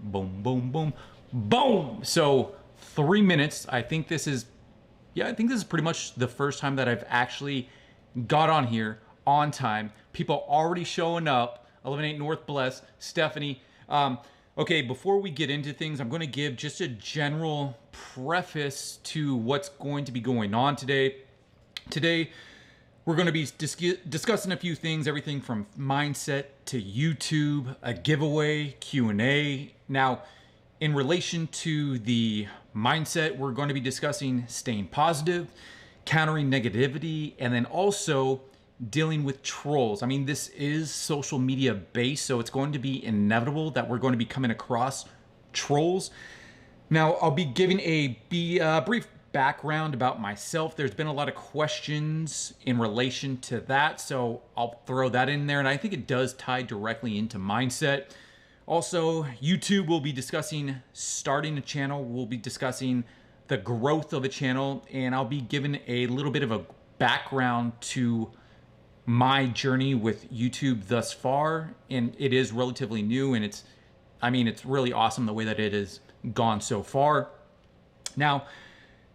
Boom, boom, boom, boom. So 3 minutes. I think this is pretty much the first time that I've actually got on here on time. People already showing up. 118 North Bless, Stephanie. Okay, before we get into things, I'm going to give just a general preface to what's going to be going on today. Today, we're going to be discussing a few things, everything from mindset to YouTube, a giveaway, Q&A. Now, in relation to the mindset, we're going to be discussing staying positive, countering negativity, and then also dealing with trolls. I mean, this is social media based, so it's going to be inevitable that we're going to be coming across trolls. Now, I'll be giving a brief background about myself. There's been a lot of questions in relation to that, so I'll throw that in there, and I think it does tie directly into mindset. Also, YouTube will be discussing starting a channel. We'll be discussing the growth of a channel, and I'll be giving a little bit of a background to my journey with YouTube thus far, and it is relatively new, and it's really awesome the way that it has gone so far. Now,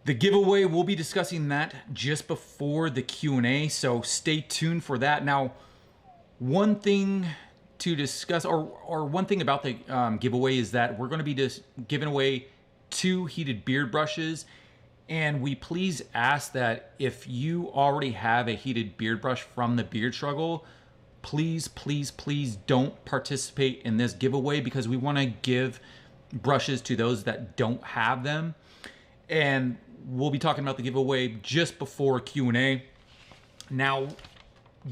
the giveaway, we'll be discussing that just before the Q&A, so stay tuned for that. Now, one thing to discuss, or one thing about the giveaway is that we're going to be just giving away 2 heated beard brushes, and we please ask that if you already have a heated beard brush from the Beard Struggle, please don't participate in this giveaway, because we want to give brushes to those that don't have them. And we'll be talking about the giveaway just before Q&A. Now,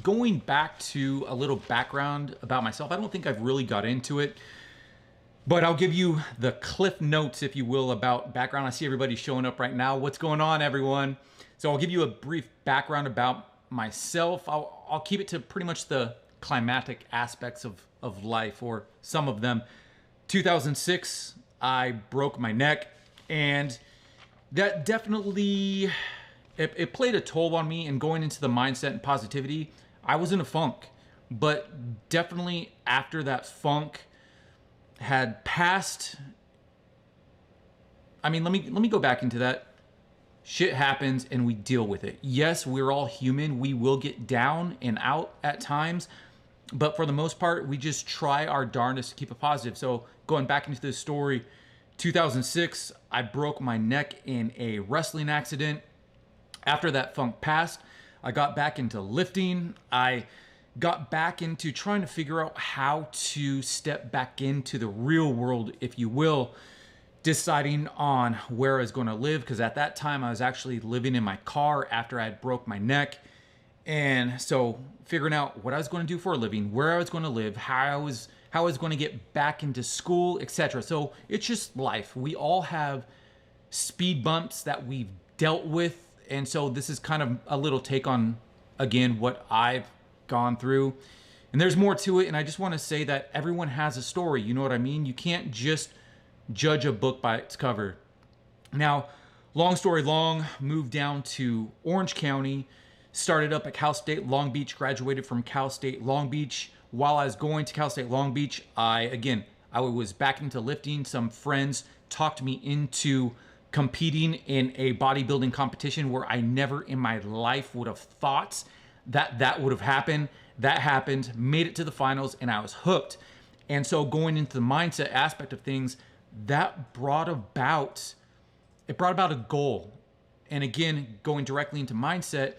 going back to a little background about myself, I don't think I've really got into it, but I'll give you the cliff notes, if you will, about background. I see everybody showing up right now. What's going on, everyone? So I'll give you a brief background about myself. I'll keep it to pretty much the climatic aspects of life, or some of them. 2006, I broke my neck, and that definitely, it played a toll on me. And going into the mindset and positivity, I was in a funk. But definitely after that funk had passed, let me go back into that. Shit happens and we deal with it. Yes, we're all human. We will get down and out at times, but for the most part, we just try our darndest to keep it positive. So going back into this story, 2006, I broke my neck in a wrestling accident. After that funk passed, I got back into lifting. I got back into trying to figure out how to step back into the real world, if you will, deciding on where I was going to live, because at that time I was actually living in my car after I had broke my neck. And so figuring out what I was going to do for a living, where I was going to live, how I was going to get back into school, etc. So it's just life. We all have speed bumps that we've dealt with. And so this is kind of a little take on, again, what I've gone through. And there's more to it. And I just want to say that everyone has a story. You know what I mean? You can't just judge a book by its cover. Now, long story long, moved down to Orange County, started up at Cal State Long Beach, graduated from Cal State Long Beach. While I was going to Cal State Long Beach, I was back into lifting. Some friends talked me into competing in a bodybuilding competition where I never in my life would have thought that would have happened. That happened, made it to the finals, and I was hooked. And so going into the mindset aspect of things, that brought about a goal. And again, going directly into mindset,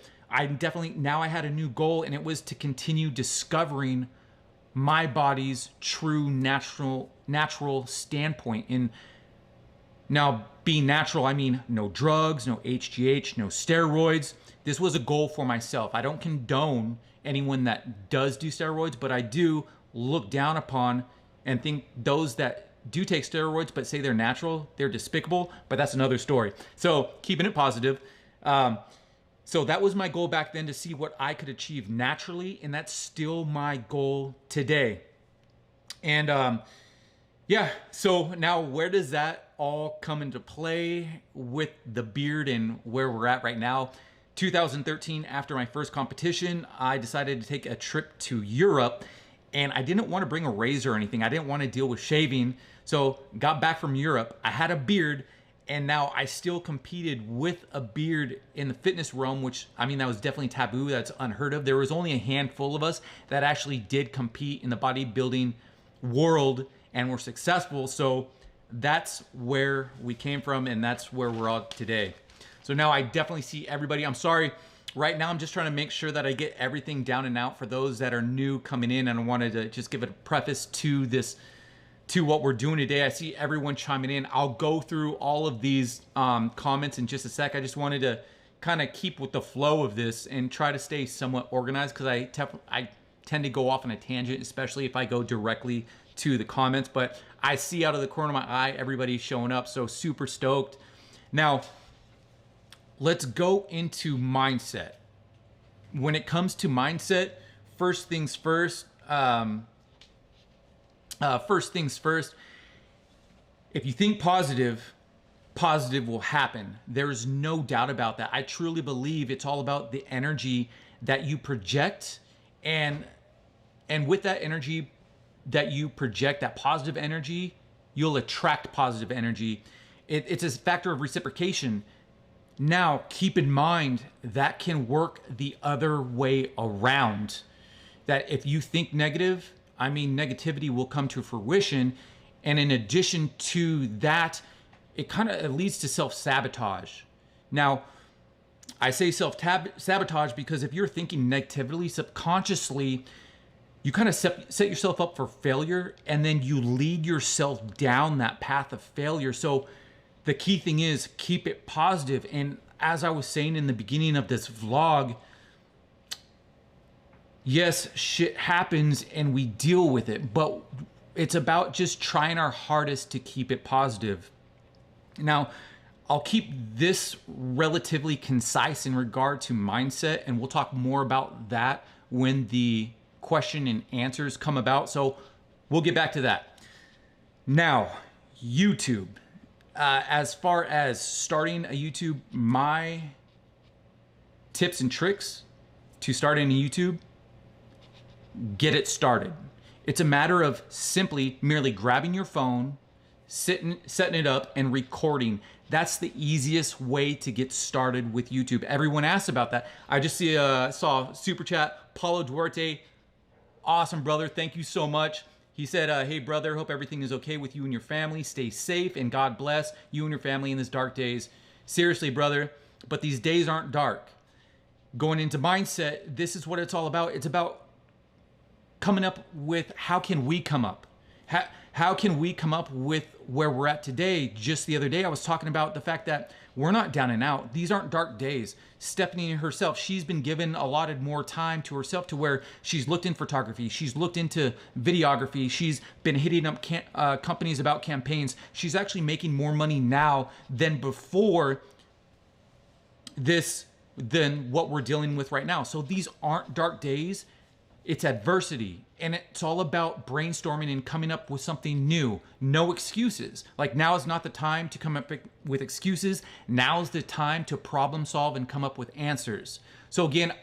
now I had a new goal, and it was to continue discovering my body's true natural standpoint. And now, being natural, I mean no drugs, no HGH, no steroids. This was a goal for myself. I don't condone anyone that does do steroids, but I do look down upon and think those that do take steroids but say they're natural, they're despicable, but that's another story. So keeping it positive. So that was my goal back then, to see what I could achieve naturally, and that's still my goal today. And yeah, so now where does that all come into play with the beard and where we're at right now? 2013, after my first competition, I decided to take a trip to Europe, and I didn't want to bring a razor or anything. I didn't want to deal with shaving. So got back from Europe. I had a beard, and now I still competed with a beard in the fitness realm, which, I mean, that was definitely taboo. That's unheard of. There was only a handful of us that actually did compete in the bodybuilding world and were successful. So that's where we came from, and that's where we're at today. So now I definitely see everybody. I'm sorry. Right now, I'm just trying to make sure that I get everything down and out for those that are new coming in, and I wanted to just give it a preface to this, to what we're doing today. I see everyone chiming in. I'll go through all of these comments in just a sec. I just wanted to kind of keep with the flow of this and try to stay somewhat organized, because I tend to go off on a tangent, especially if I go directly to the comments. But I see out of the corner of my eye everybody's showing up, so super stoked. Now, let's go into mindset. When it comes to mindset, first things first, if you think positive, positive will happen. There's no doubt about that. I truly believe it's all about the energy that you project, and with that energy that you project, that positive energy, you'll attract positive energy. It's a factor of reciprocation. Now, keep in mind that can work the other way around. That if you think negative, I mean, negativity will come to fruition. And in addition to that, it kind of leads to self-sabotage. Now, I say self-sabotage because if you're thinking negatively, subconsciously, you kind of set yourself up for failure, and then you lead yourself down that path of failure. So the key thing is keep it positive. And as I was saying in the beginning of this vlog, yes, shit happens and we deal with it, but it's about just trying our hardest to keep it positive. Now, I'll keep this relatively concise in regard to mindset, and we'll talk more about that when the question and answers come about. So we'll get back to that. Now, YouTube. As far as starting a YouTube, my tips and tricks to starting a YouTube, get it started. It's a matter of simply merely grabbing your phone, setting it up, and recording. That's the easiest way to get started with YouTube. Everyone asks about that. I just saw super chat, Paulo Duarte. Awesome, brother. Thank you so much. He said, hey, brother, hope everything is okay with you and your family. Stay safe, and God bless you and your family in these dark days. Seriously, brother, but these days aren't dark. Going into mindset, this is what it's all about. It's about coming up with how can we come up? How can we come up with where we're at today? Just the other day, I was talking about the fact that we're not down and out. These aren't dark days. Stephanie herself, she's been given allotted more time to herself to where she's looked in photography. She's looked into videography. She's been hitting up companies about campaigns. She's actually making more money now than before than what we're dealing with right now. So these aren't dark days. It's adversity, and it's all about brainstorming and coming up with something new. No excuses. Like, now is not the time to come up with excuses. Now is the time to problem solve and come up with answers. So again,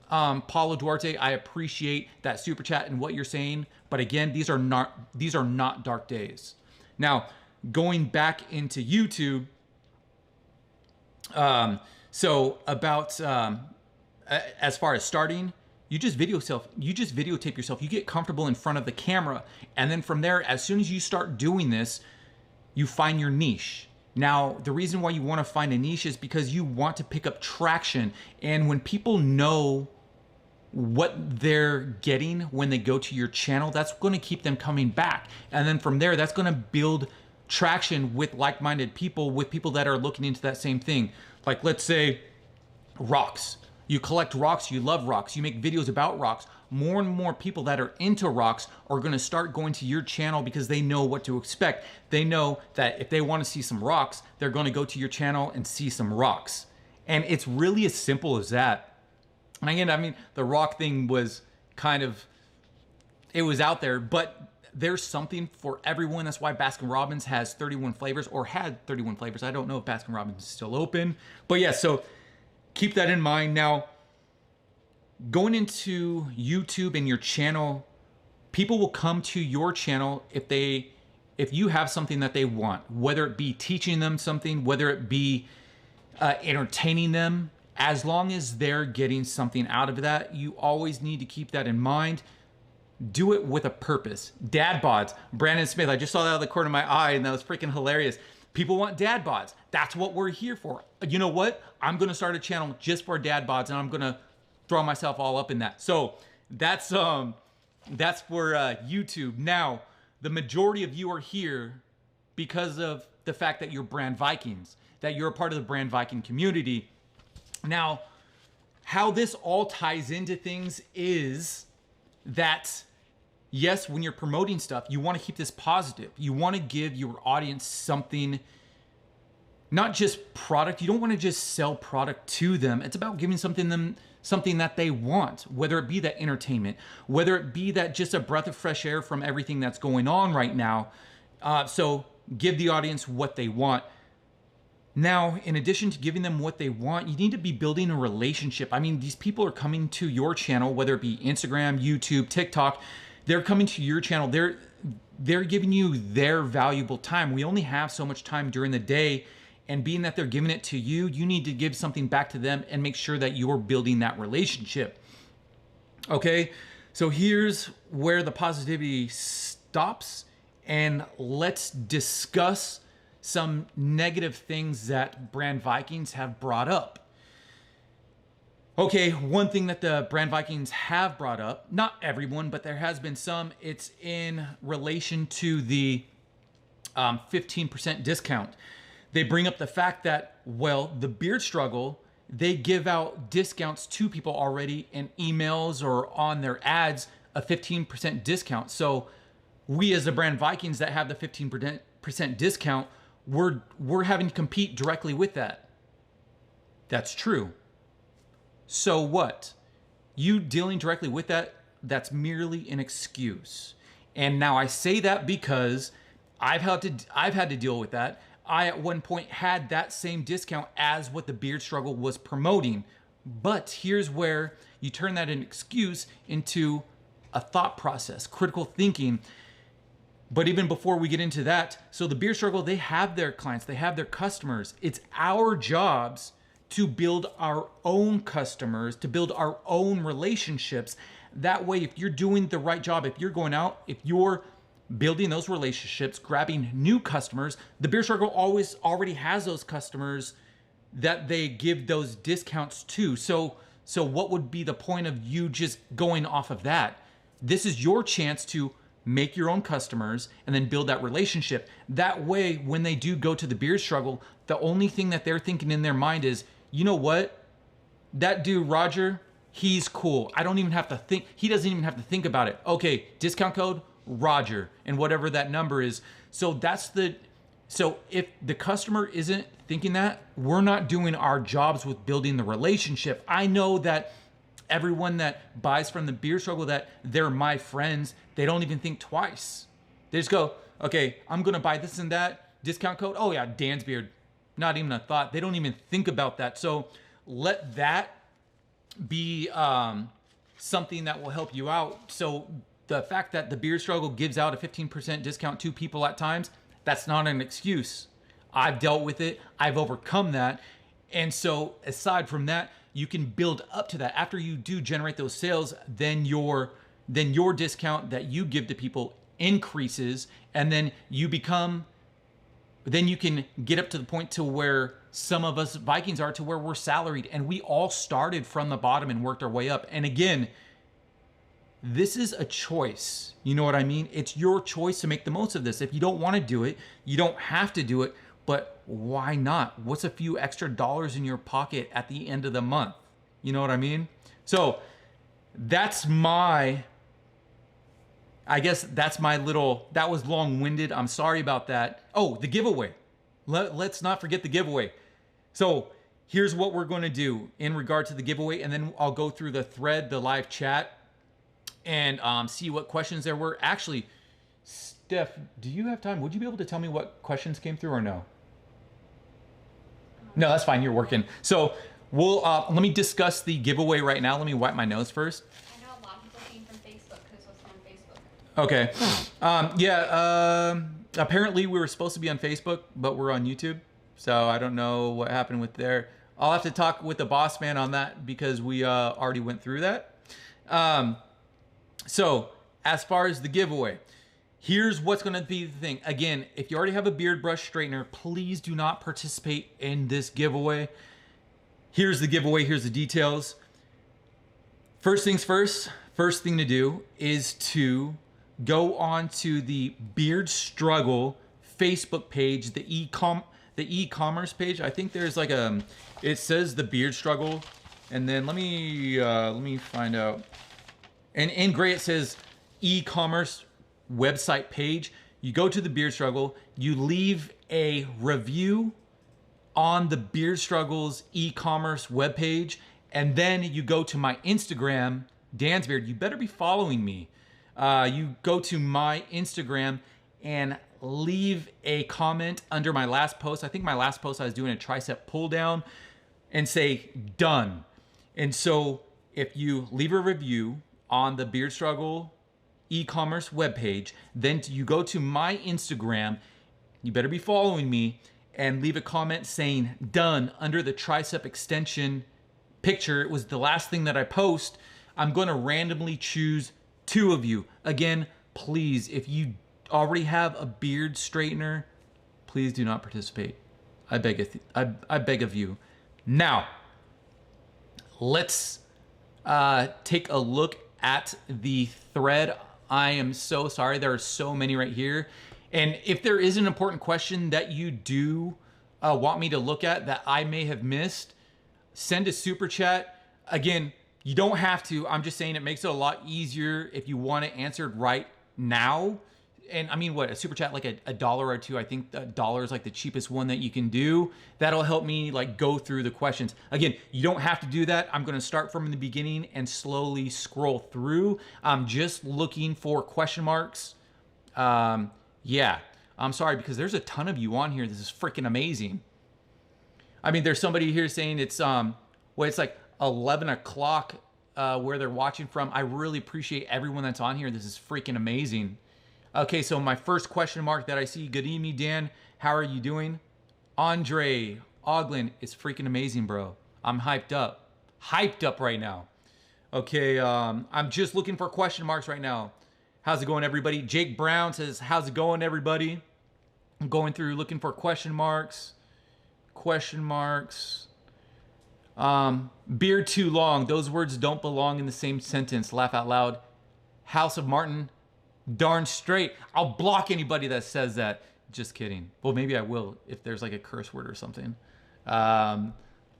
Paulo Duarte, I appreciate that super chat and what you're saying, but again, these are not dark days. Now, going back into YouTube, so about as far as starting. You just videotape yourself. You get comfortable in front of the camera. And then from there, as soon as you start doing this, you find your niche. Now, the reason why you want to find a niche is because you want to pick up traction. And when people know what they're getting when they go to your channel, that's going to keep them coming back. And then from there, that's going to build traction with like-minded people, with people that are looking into that same thing. Like, let's say rocks. You collect rocks, you love rocks, you make videos about rocks. More and more people that are into rocks are gonna start going to your channel because they know what to expect. They know that if they wanna see some rocks, they're gonna go to your channel and see some rocks. And it's really as simple as that. And again, I mean, the rock thing was it was out there, but there's something for everyone. That's why Baskin-Robbins has 31 flavors, or had 31 flavors. I don't know if Baskin-Robbins is still open, but yeah, so keep that in mind. Now, going into YouTube and your channel, People will come to your channel if you have something that they want, whether it be teaching them something, whether it be entertaining them. As long as they're getting something out of that, you always need to keep that in mind. Do it with a purpose. Dad bods. Brandon Smith, I just saw that out of the corner of my eye, and that was freaking hilarious. People want dad bods. That's what we're here for. You know what? I'm going to start a channel just for dad bods, and I'm going to throw myself all up in that. So that's for YouTube. Now, the majority of you are here because of the fact that you're Brand Vikings, that you're a part of the Brand Viking community. Now, how this all ties into things is that, yes, when you're promoting stuff, you want to keep this positive. You want to give your audience something, not just product. You don't want to just sell product to them. It's about giving something that they want, whether it be that entertainment, whether it be that just a breath of fresh air from everything that's going on right now. So give the audience what they want. Now, in addition to giving them what they want, you need to be building a relationship. I mean, these people are coming to your channel, whether it be Instagram, YouTube, TikTok. They're coming to your channel. They're giving you their valuable time. We only have so much time during the day, and being that they're giving it to you, you need to give something back to them and make sure that you're building that relationship. Okay, so here's where the positivity stops, and let's discuss some negative things that Brand Vikings have brought up. Okay, one thing that the Brand Vikings have brought up, not everyone, but there has been some, it's in relation to the 15% discount. They bring up the fact that, well, the Beard Struggle, they give out discounts to people already in emails or on their ads, a 15% discount. So we as the Brand Vikings that have the 15% discount, we're having to compete directly with that. That's true. So what? You dealing directly with that, that's merely an excuse. And now I say that because I've had to deal with that. I at one point had that same discount as what the Beard Struggle was promoting. But here's where you turn that an excuse into a thought process, critical thinking. But even before we get into that, so the Beard Struggle, they have their clients, they have their customers. It's our jobs to build our own customers, to build our own relationships. That way, if you're doing the right job, if you're going out, if you're building those relationships, grabbing new customers, the Beard Struggle always already has those customers that they give those discounts to. So what would be the point of you just going off of that? This is your chance to make your own customers and then build that relationship. That way, when they do go to the Beard Struggle, the only thing that they're thinking in their mind is, you know what? That dude, Roger, he's cool. I don't even have to think. He doesn't even have to think about it. Okay, discount code, Roger, and whatever that number is. So if the customer isn't thinking that, we're not doing our jobs with building the relationship. I know that everyone that buys from the Beard Struggle, that they're my friends, they don't even think twice. They just go, okay, I'm gonna buy this and that, discount code, oh yeah, Dan's Beard. Not even a thought. They don't even think about that. So let that be something that will help you out. So the fact that the Beard Struggle gives out a 15% discount to people at times, that's not an excuse. I've dealt with it. I've overcome that. And so aside from that, you can build up to that. After you do generate those sales, then your discount that you give to people increases, and then you can get up to the point to where some of us Vikings are, to where we're salaried, and we all started from the bottom and worked our way up. And again, this is a choice. You know what I mean? It's your choice to make the most of this. If you don't want to do it, you don't have to do it, but why not? What's a few extra dollars in your pocket at the end of the month? You know what I mean? So that's my little, that was long-winded. I'm sorry about that. Oh, the giveaway. Let's not forget the giveaway. So here's what we're going to do in regard to the giveaway, and then I'll go through the thread, the live chat, and see what questions there were. Actually, Steph, do you have time? Would you be able to tell me what questions came through or no? No, that's fine. You're working. So we'll let me discuss the giveaway right now. Let me wipe my nose first. I know a lot of people came from Facebook because it's on Facebook. Okay. Apparently we were supposed to be on Facebook, but we're on YouTube. So I don't know what happened with there. I'll have to talk with the boss man on that because we already went through that. So as far as the giveaway, here's what's going to be the thing. Again, if you already have a beard brush straightener, please do not participate in this giveaway. Here's the giveaway. Here's the details. First things first, first thing to do is to go on to the Beard Struggle Facebook page, the e-commerce page. I think there's like it says the Beard Struggle, and then let me find out. And in gray it says e-commerce website page. You go to the Beard Struggle, you leave a review on the Beard Struggle's e-commerce webpage, and then you go to my Instagram, Dan's Beard. You better be following me. You go to my Instagram and leave a comment under my last post. I think my last post I was doing a tricep pull down, and say done. And so if you leave a review on the Beard Struggle e-commerce webpage, then you go to my Instagram, you better be following me, and leave a comment saying done under the tricep extension picture. It was the last thing that I post. I'm going to randomly choose 2 of you. Again, please, if you already have a beard straightener, please do not participate. I beg of you. Now, let's take a look at the thread. I am so sorry. There are so many right here. And if there is an important question that you do want me to look at that I may have missed, send a super chat. Again, you don't have to. I'm just saying it makes it a lot easier if you want it answered right now. And I mean, what, a super chat, like a dollar or two. I think $1 is like the cheapest one that you can do. That'll help me like go through the questions. Again, you don't have to do that. I'm going to start from the beginning and slowly scroll through. I'm just looking for question marks. Yeah, I'm sorry because there's a ton of you on here. This is freaking amazing. I mean, there's somebody here saying it's it's like 11 o'clock where they're watching from. I really appreciate everyone that's on here. This is freaking amazing. Okay, so my first question mark that I see. Good evening, Dan. How are you doing? Andre Oglin, it's freaking amazing, bro. I'm hyped up. Hyped up right now. Okay, I'm just looking for question marks right now. How's it going, everybody? Jake Brown says, how's it going, everybody? I'm going through looking for question marks. Question marks. Beard too long. Those words don't belong in the same sentence. Laugh out loud. House of Martin. Darn straight. I'll block anybody that says that. Just kidding. Well, maybe I will if there's like a curse word or something.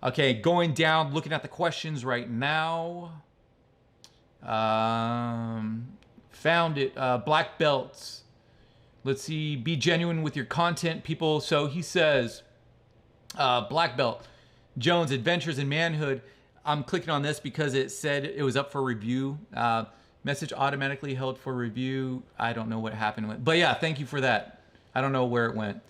Okay, going down, looking at the questions right now. Found it. Black belts. Let's see. Be genuine with your content, people. So he says, black belt. Jones, Adventures in Manhood. I'm clicking on this because it said it was up for review. Message automatically held for review. I don't know what happened with, but yeah, thank you for that. I don't know where it went.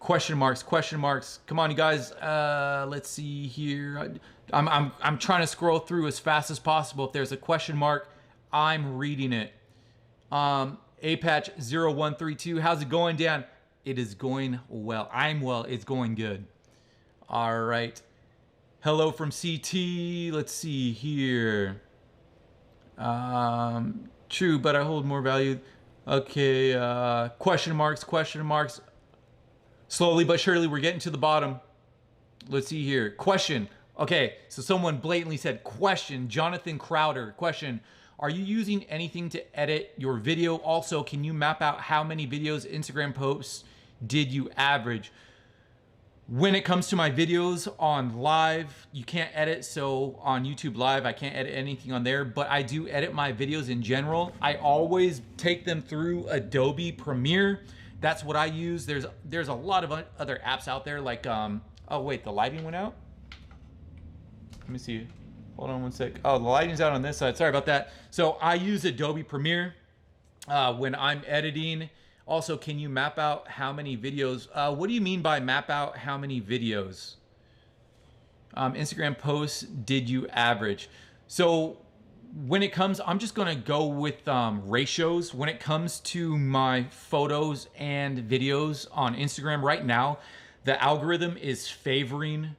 Question marks, question marks. Come on, you guys. Let's see here. I'm trying to scroll through as fast as possible. If there's a question mark, I'm reading it. Apatch0132. How's it going, Dan? It is going well. I'm well. It's going good. All right. Hello from CT. Let's see here. True, but I hold more value. Okay, question marks, question marks. Slowly but surely, we're getting to the bottom. Let's see here. Question. Okay, so someone blatantly said, question. Jonathan Crowder, question. Are you using anything to edit your video? Also, can you map out how many videos, Instagram posts did you average? When it comes to my videos on live, you can't edit. So on YouTube Live, I can't edit anything on there, but I do edit my videos in general. I always take them through Adobe Premiere. That's what I use. There's a lot of other apps out there like, oh wait, the lighting went out? Let me see. Hold on one sec. Oh, the lighting's out on this side. Sorry about that. So I use Adobe Premiere when I'm editing. Also, can you map out how many videos? What do you mean by map out how many videos? Instagram posts did you average? So when it comes, I'm just gonna go with ratios. When it comes to my photos and videos on Instagram right now, the algorithm is favoring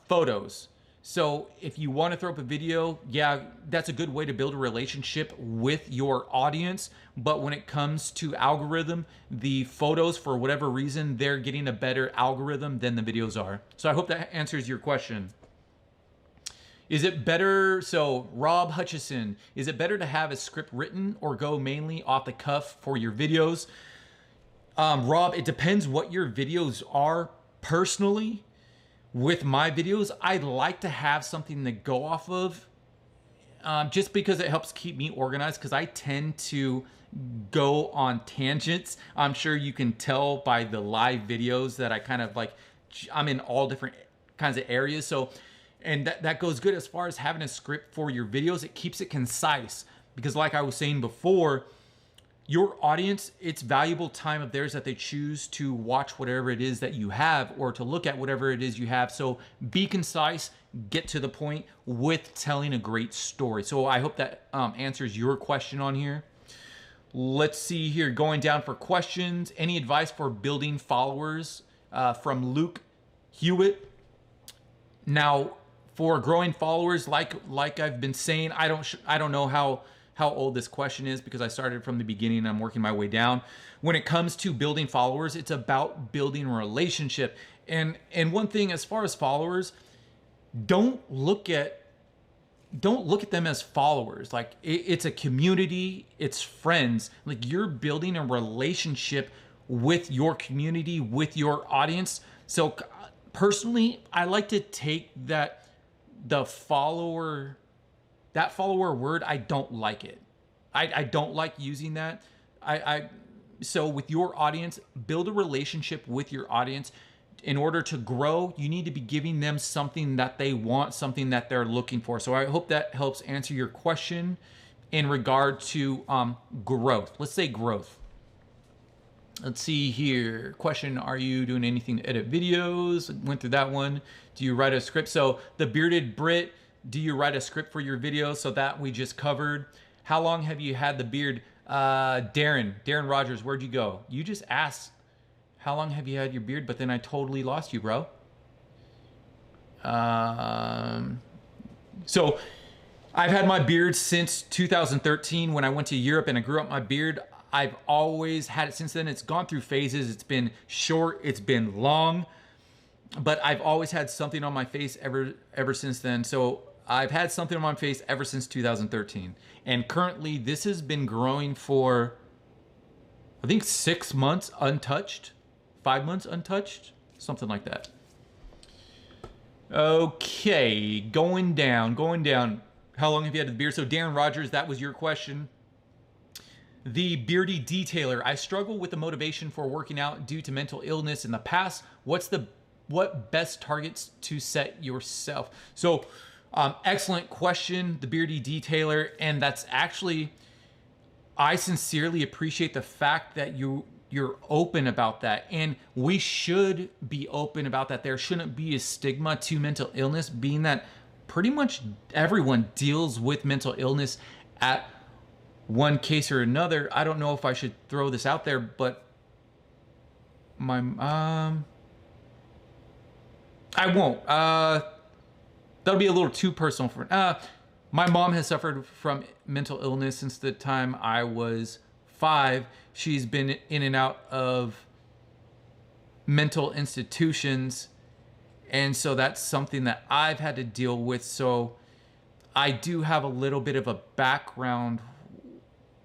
photos. So if you want to throw up a video, yeah, that's a good way to build a relationship with your audience. But when it comes to algorithm, the photos, for whatever reason, they're getting a better algorithm than the videos are. So I hope that answers your question. Is it better, so Rob Hutchison, is it better to have a script written or go mainly off the cuff for your videos? Rob, it depends what your videos are. Personally, with my videos, I'd like to have something to go off of, just because it helps keep me organized, because I tend to go on tangents. I'm sure you can tell by the live videos that I kind of like, I'm in all different kinds of areas. So, and that goes good as far as having a script for your videos. It keeps it concise, because like I was saying before, your audience, it's valuable time of theirs that they choose to watch whatever it is that you have, or to look at whatever it is you have. So be concise, get to the point with telling a great story. So I hope that answers your question on here. Let's see here, going down for questions. Any advice for building followers? From Luke Hewitt. Now, for growing followers, like I've been saying, I don't know how old this question is, because I started from the beginning and I'm working my way down. When it comes to building followers, it's about building a relationship. And one thing as far as followers, don't look at them as followers. Like it's a community, it's friends. Like you're building a relationship with your community, with your audience. So personally, I like to take that follower word, I don't like it. I don't like using that. So with your audience, build a relationship with your audience. In order to grow, you need to be giving them something that they want, something that they're looking for. So I hope that helps answer your question in regard to growth. Let's say growth. Let's see here. Question, are you doing anything to edit videos? Went through that one. Do you write a script? So the bearded Brit, do you write a script for your videos? So that we just covered. How long have you had the beard? Darren Rogers, where'd you go? You just asked, how long have you had your beard? But then I totally lost you, bro. So I've had my beard since 2013 when I went to Europe and I grew up my beard. I've always had it since then. It's gone through phases. It's been short, it's been long, but I've always had something on my face ever since then. So I've had something on my face ever since 2013. And currently this has been growing for, I think 6 months untouched, 5 months untouched, something like that. Okay, going down. How long have you had the beard? So Darren Rogers, that was your question. The beardy detailer, I struggle with the motivation for working out due to mental illness in the past. What best targets to set yourself? So excellent question, the beardy detailer. And that's actually, I sincerely appreciate the fact that you're open about that. And we should be open about that. There shouldn't be a stigma to mental illness, being that pretty much everyone deals with mental illness at one case or another. I don't know if I should throw this out there, but my I won't. That'll be a little too personal for my mom has suffered from mental illness since the time I was 5. She's been in and out of mental institutions, and so that's something that I've had to deal with. So I do have a little bit of a background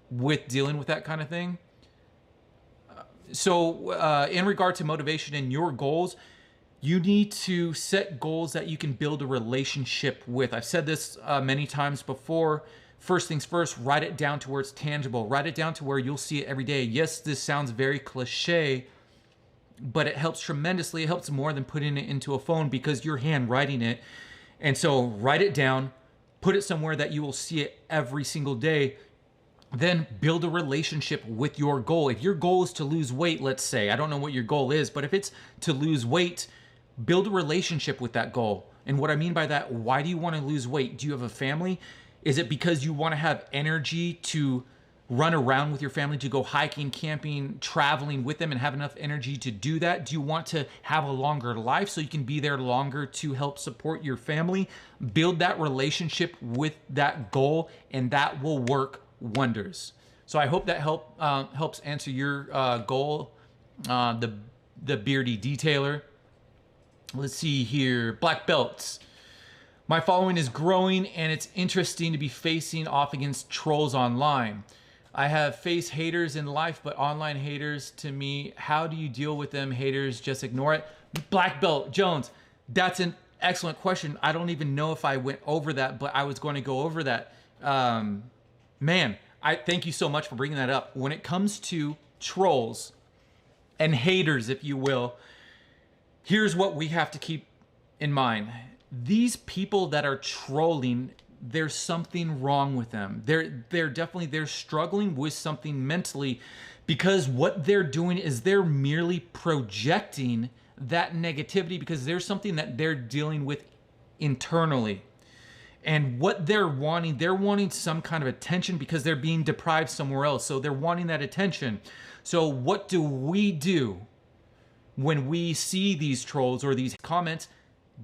with dealing with that kind of thing. So in regard to motivation and your goals, you need to set goals that you can build a relationship with. I've said this many times before. First things first, write it down to where it's tangible. Write it down to where you'll see it every day. Yes, this sounds very cliche, but it helps tremendously. It helps more than putting it into a phone, because you're handwriting it. And so write it down, put it somewhere that you will see it every single day. Then build a relationship with your goal. If your goal is to lose weight, let's say, I don't know what your goal is, but if it's to lose weight, build a relationship with that goal. And what I mean by that, why do you want to lose weight? Do you have a family? Is it because you want to have energy to run around with your family, to go hiking, camping, traveling with them and have enough energy to do that? Do you want to have a longer life so you can be there longer to help support your family? Build that relationship with that goal, and that will work wonders. So I hope that helps answer your goal, the beardy detailer. Let's see here, black belts. My following is growing and it's interesting to be facing off against trolls online. I have faced haters in life, but online haters, to me, how do you deal with them? Haters, just ignore it. Black belt, Jones, that's an excellent question. I don't even know if I went over that, but I was going to go over that. Man, I thank you so much for bringing that up. When it comes to trolls and haters, if you will, here's what we have to keep in mind. These people that are trolling, there's something wrong with them. They're struggling with something mentally, because what they're doing is they're merely projecting that negativity because there's something that they're dealing with internally. And what they're wanting some kind of attention because they're being deprived somewhere else. So they're wanting that attention. So what do we do when we see these trolls or these comments?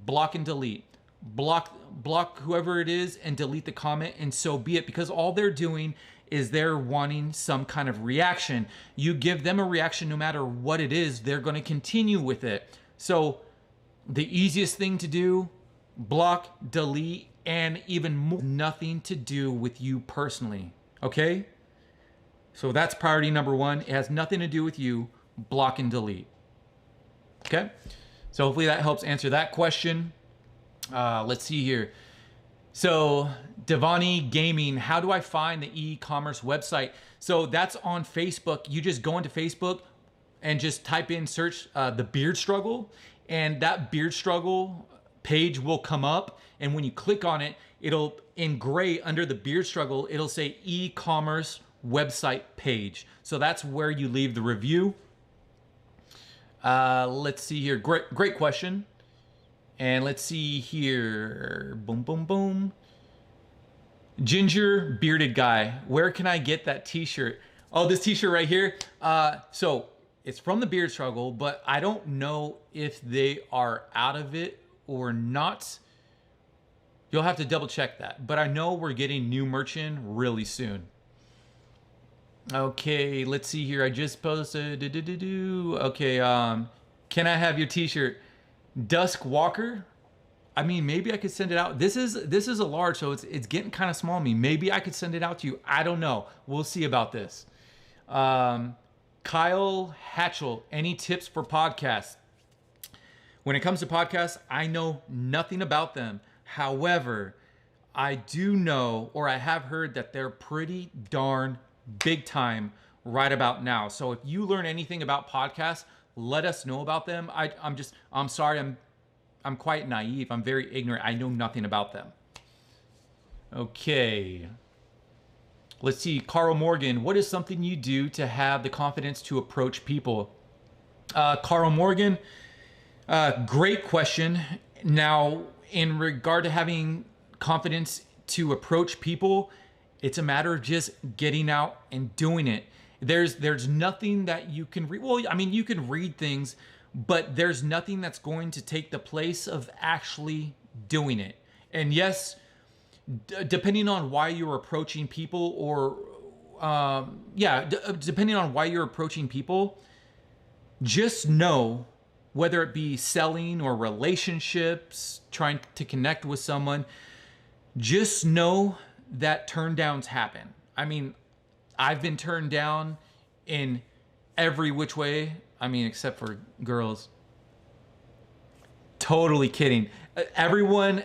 Block and delete. Block whoever it is and delete the comment, and so be it, because all they're doing is they're wanting some kind of reaction. You give them a reaction no matter what it is, they're going to continue with it. So the easiest thing to do, block, delete, and even more, nothing to do with you personally. Okay? So that's priority number one. It has nothing to do with you. Block and delete. Okay? So hopefully that helps answer that question. Let's see here. So Devani Gaming, how do I find the e-commerce website? So that's on Facebook. You just go into Facebook and just type in, search the beard struggle, and that beard struggle page will come up. And when you click on it, it'll, in gray under the beard struggle, it'll say e-commerce website page. So that's where you leave the review. Let's see here. Great question. And let's see here. Boom, boom, boom. Ginger bearded guy. Where can I get that t-shirt? Oh, this t-shirt right here. So it's from the Beard Struggle, but I don't know if they are out of it or not. You'll have to double check that. But I know we're getting new merch in really soon. Okay, let's see here. I just posted. Okay, can I have your t-shirt? Dusk Walker. I mean, maybe I could send it out. This is a large, so it's getting kind of small on me. Maybe I could send it out to you. I don't know. We'll see about this. Kyle Hatchell, any tips for podcasts? When it comes to podcasts, I know nothing about them. However, I do know, or I have heard, that they're pretty darn big time right about now. So if you learn anything about podcasts, let us know about them. I'm sorry, I'm quite naive. I'm very ignorant. I know nothing about them. Okay. Let's see. Carl Morgan, what is something you do to have the confidence to approach people? Carl Morgan, great question. Now, in regard to having confidence to approach people, it's a matter of just getting out and doing it. There's nothing that you can read. Well, I mean, you can read things, but there's nothing that's going to take the place of actually doing it. And yes, depending on why you're approaching people, or depending on why you're approaching people, just know, whether it be selling or relationships, trying to connect with someone, just know that turn downs happen. I mean, I've been turned down in every which way. I mean, except for girls. Totally kidding. Everyone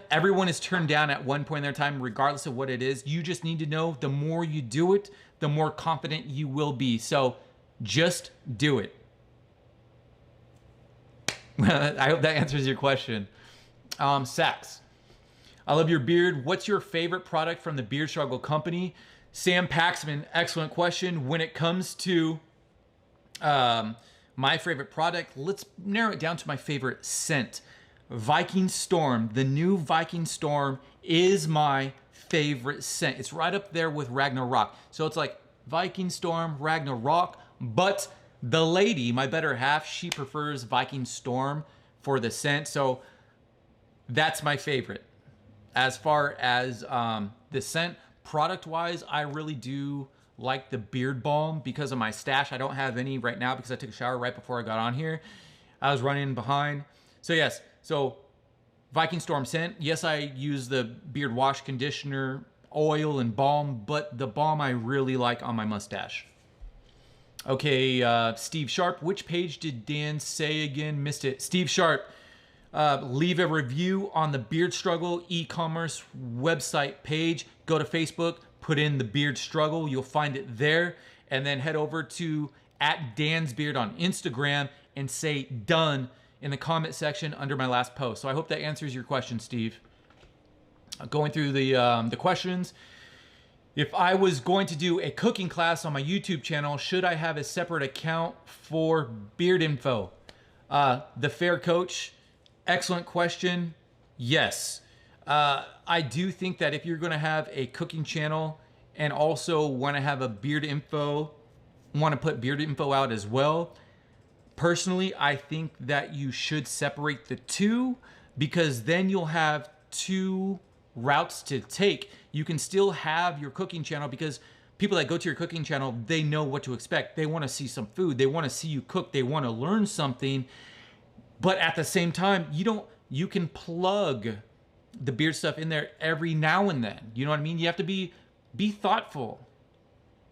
is turned down at one point in their time, regardless of what it is. You just need to know, the more you do it, the more confident you will be. So just do it. I hope that answers your question. Sax, I love your beard. What's your favorite product from the Beard Struggle company? Sam Paxman, excellent question. When it comes to my favorite product, let's narrow it down to my favorite scent. Viking Storm. The new Viking Storm is my favorite scent. It's right up there with Ragnarok. So it's like Viking Storm, Ragnarok, but the lady, my better half, she prefers Viking Storm for the scent. So that's my favorite. As far as the scent, product-wise, I really do like the beard balm because of my stash. I don't have any right now because I took a shower right before I got on here. I was running behind. So yes, so Viking Storm scent. Yes, I use the beard wash, conditioner, oil, and balm, but the balm I really like on my mustache. Okay, Steve Sharp, which page did Dan say again? Missed it. Steve Sharp, leave a review on the Beard Struggle e-commerce website page. Go to Facebook, put in the Beard Struggle. You'll find it there. And then head over to @DansBeard on Instagram and say done in the comment section under my last post. So I hope that answers your question, Steve. Going through the questions. If I was going to do a cooking class on my YouTube channel, should I have a separate account for beard info? The Fair Coach, excellent question. Yes. I do think that if you're going to have a cooking channel and also want to have a beard info, want to put beard info out as well, personally, I think that you should separate the two because then you'll have two routes to take. You can still have your cooking channel because people that go to your cooking channel, they know what to expect. They want to see some food. They want to see you cook. They want to learn something. But at the same time, you can plug the beard stuff in there every now and then. You know what I mean? You have to be thoughtful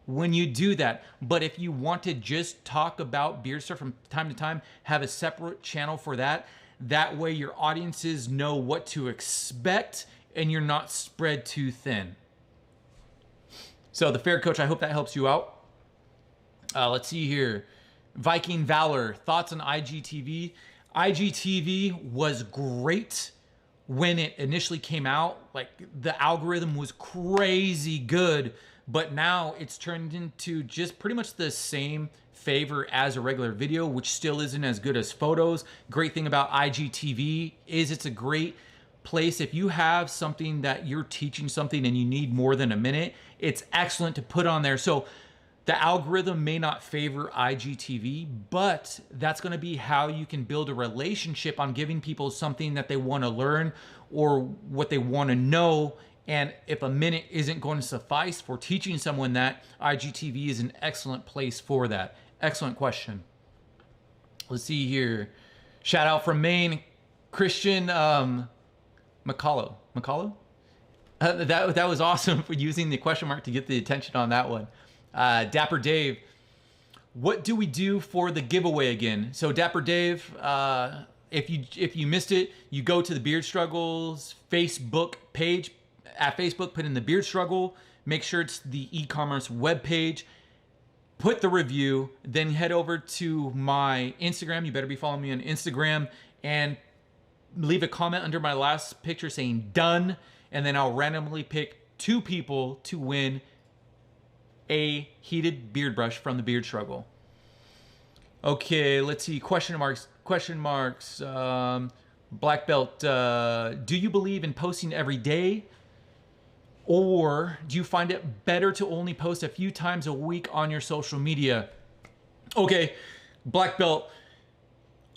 when you do that. But if you want to just talk about beard stuff from time to time, have a separate channel for that. That way your audiences know what to expect and you're not spread too thin. So the Fair Coach, I hope that helps you out. Let's see here. Viking Valor, thoughts on IGTV? IGTV was great when it initially came out. Like the algorithm was crazy good, but now it's turned into just pretty much the same favor as a regular video, which still isn't as good as photos. Great thing about IGTV is it's a great place. If you have something that you're teaching something and you need more than a minute, it's excellent to put on there. So the algorithm may not favor IGTV, but that's going to be how you can build a relationship on giving people something that they want to learn or what they want to know. And if a minute isn't going to suffice for teaching someone that, IGTV is an excellent place for that. Excellent question. Let's see here. Shout out from Maine, Christian McCullough. That was awesome for using the question mark to get the attention on that one. Dapper Dave, what do we do for the giveaway again? So Dapper Dave, if you missed it, you go to the Beard Struggles Facebook page. At Facebook, put in the Beard Struggle. Make sure it's the e-commerce webpage. Put the review, then head over to my Instagram. You better be following me on Instagram and leave a comment under my last picture saying done, and then I'll randomly pick 2 people to win a heated beard brush from the Beard Struggle. Okay, let's see. Question marks. Black belt. Do you believe in posting every day? Or do you find it better to only post a few times a week on your social media? Okay, black belt.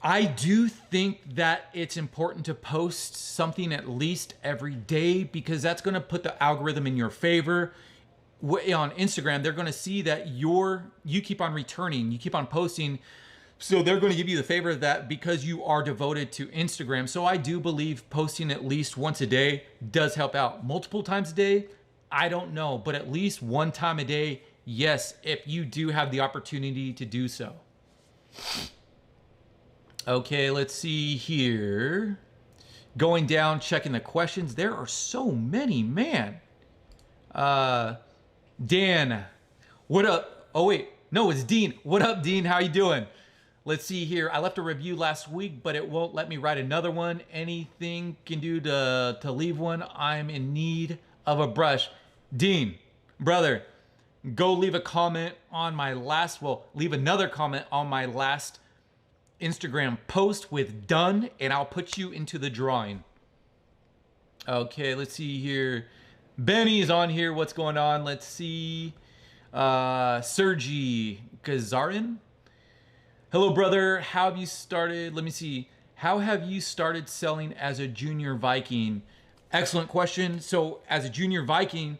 I do think that it's important to post something at least every day because that's going to put the algorithm in your favor. On Instagram, they're going to see that you keep on returning, you keep on posting. So they're going to give you the favor of that because you are devoted to Instagram. So I do believe posting at least once a day does help out. Multiple times a day, I don't know, but at least one time a day, yes, if you do have the opportunity to do so. Okay, let's see here. Going down, checking the questions. There are so many, man. Dan, what up? Oh wait, no, it's Dean. What up, Dean? How you doing? Let's see here. I left a review last week, but it won't let me write another one. Anything can do to leave one? I'm in need of a brush. Dean, brother, go leave a comment on my last, leave another comment on my last Instagram post with done, and I'll put you into the drawing. Okay, let's see here. Benny is on here. What's going on? Let's see. Sergi Gazarin. Hello, brother. How have you started? Let me see. How have you started selling as a junior Viking? Excellent question. So as a junior Viking,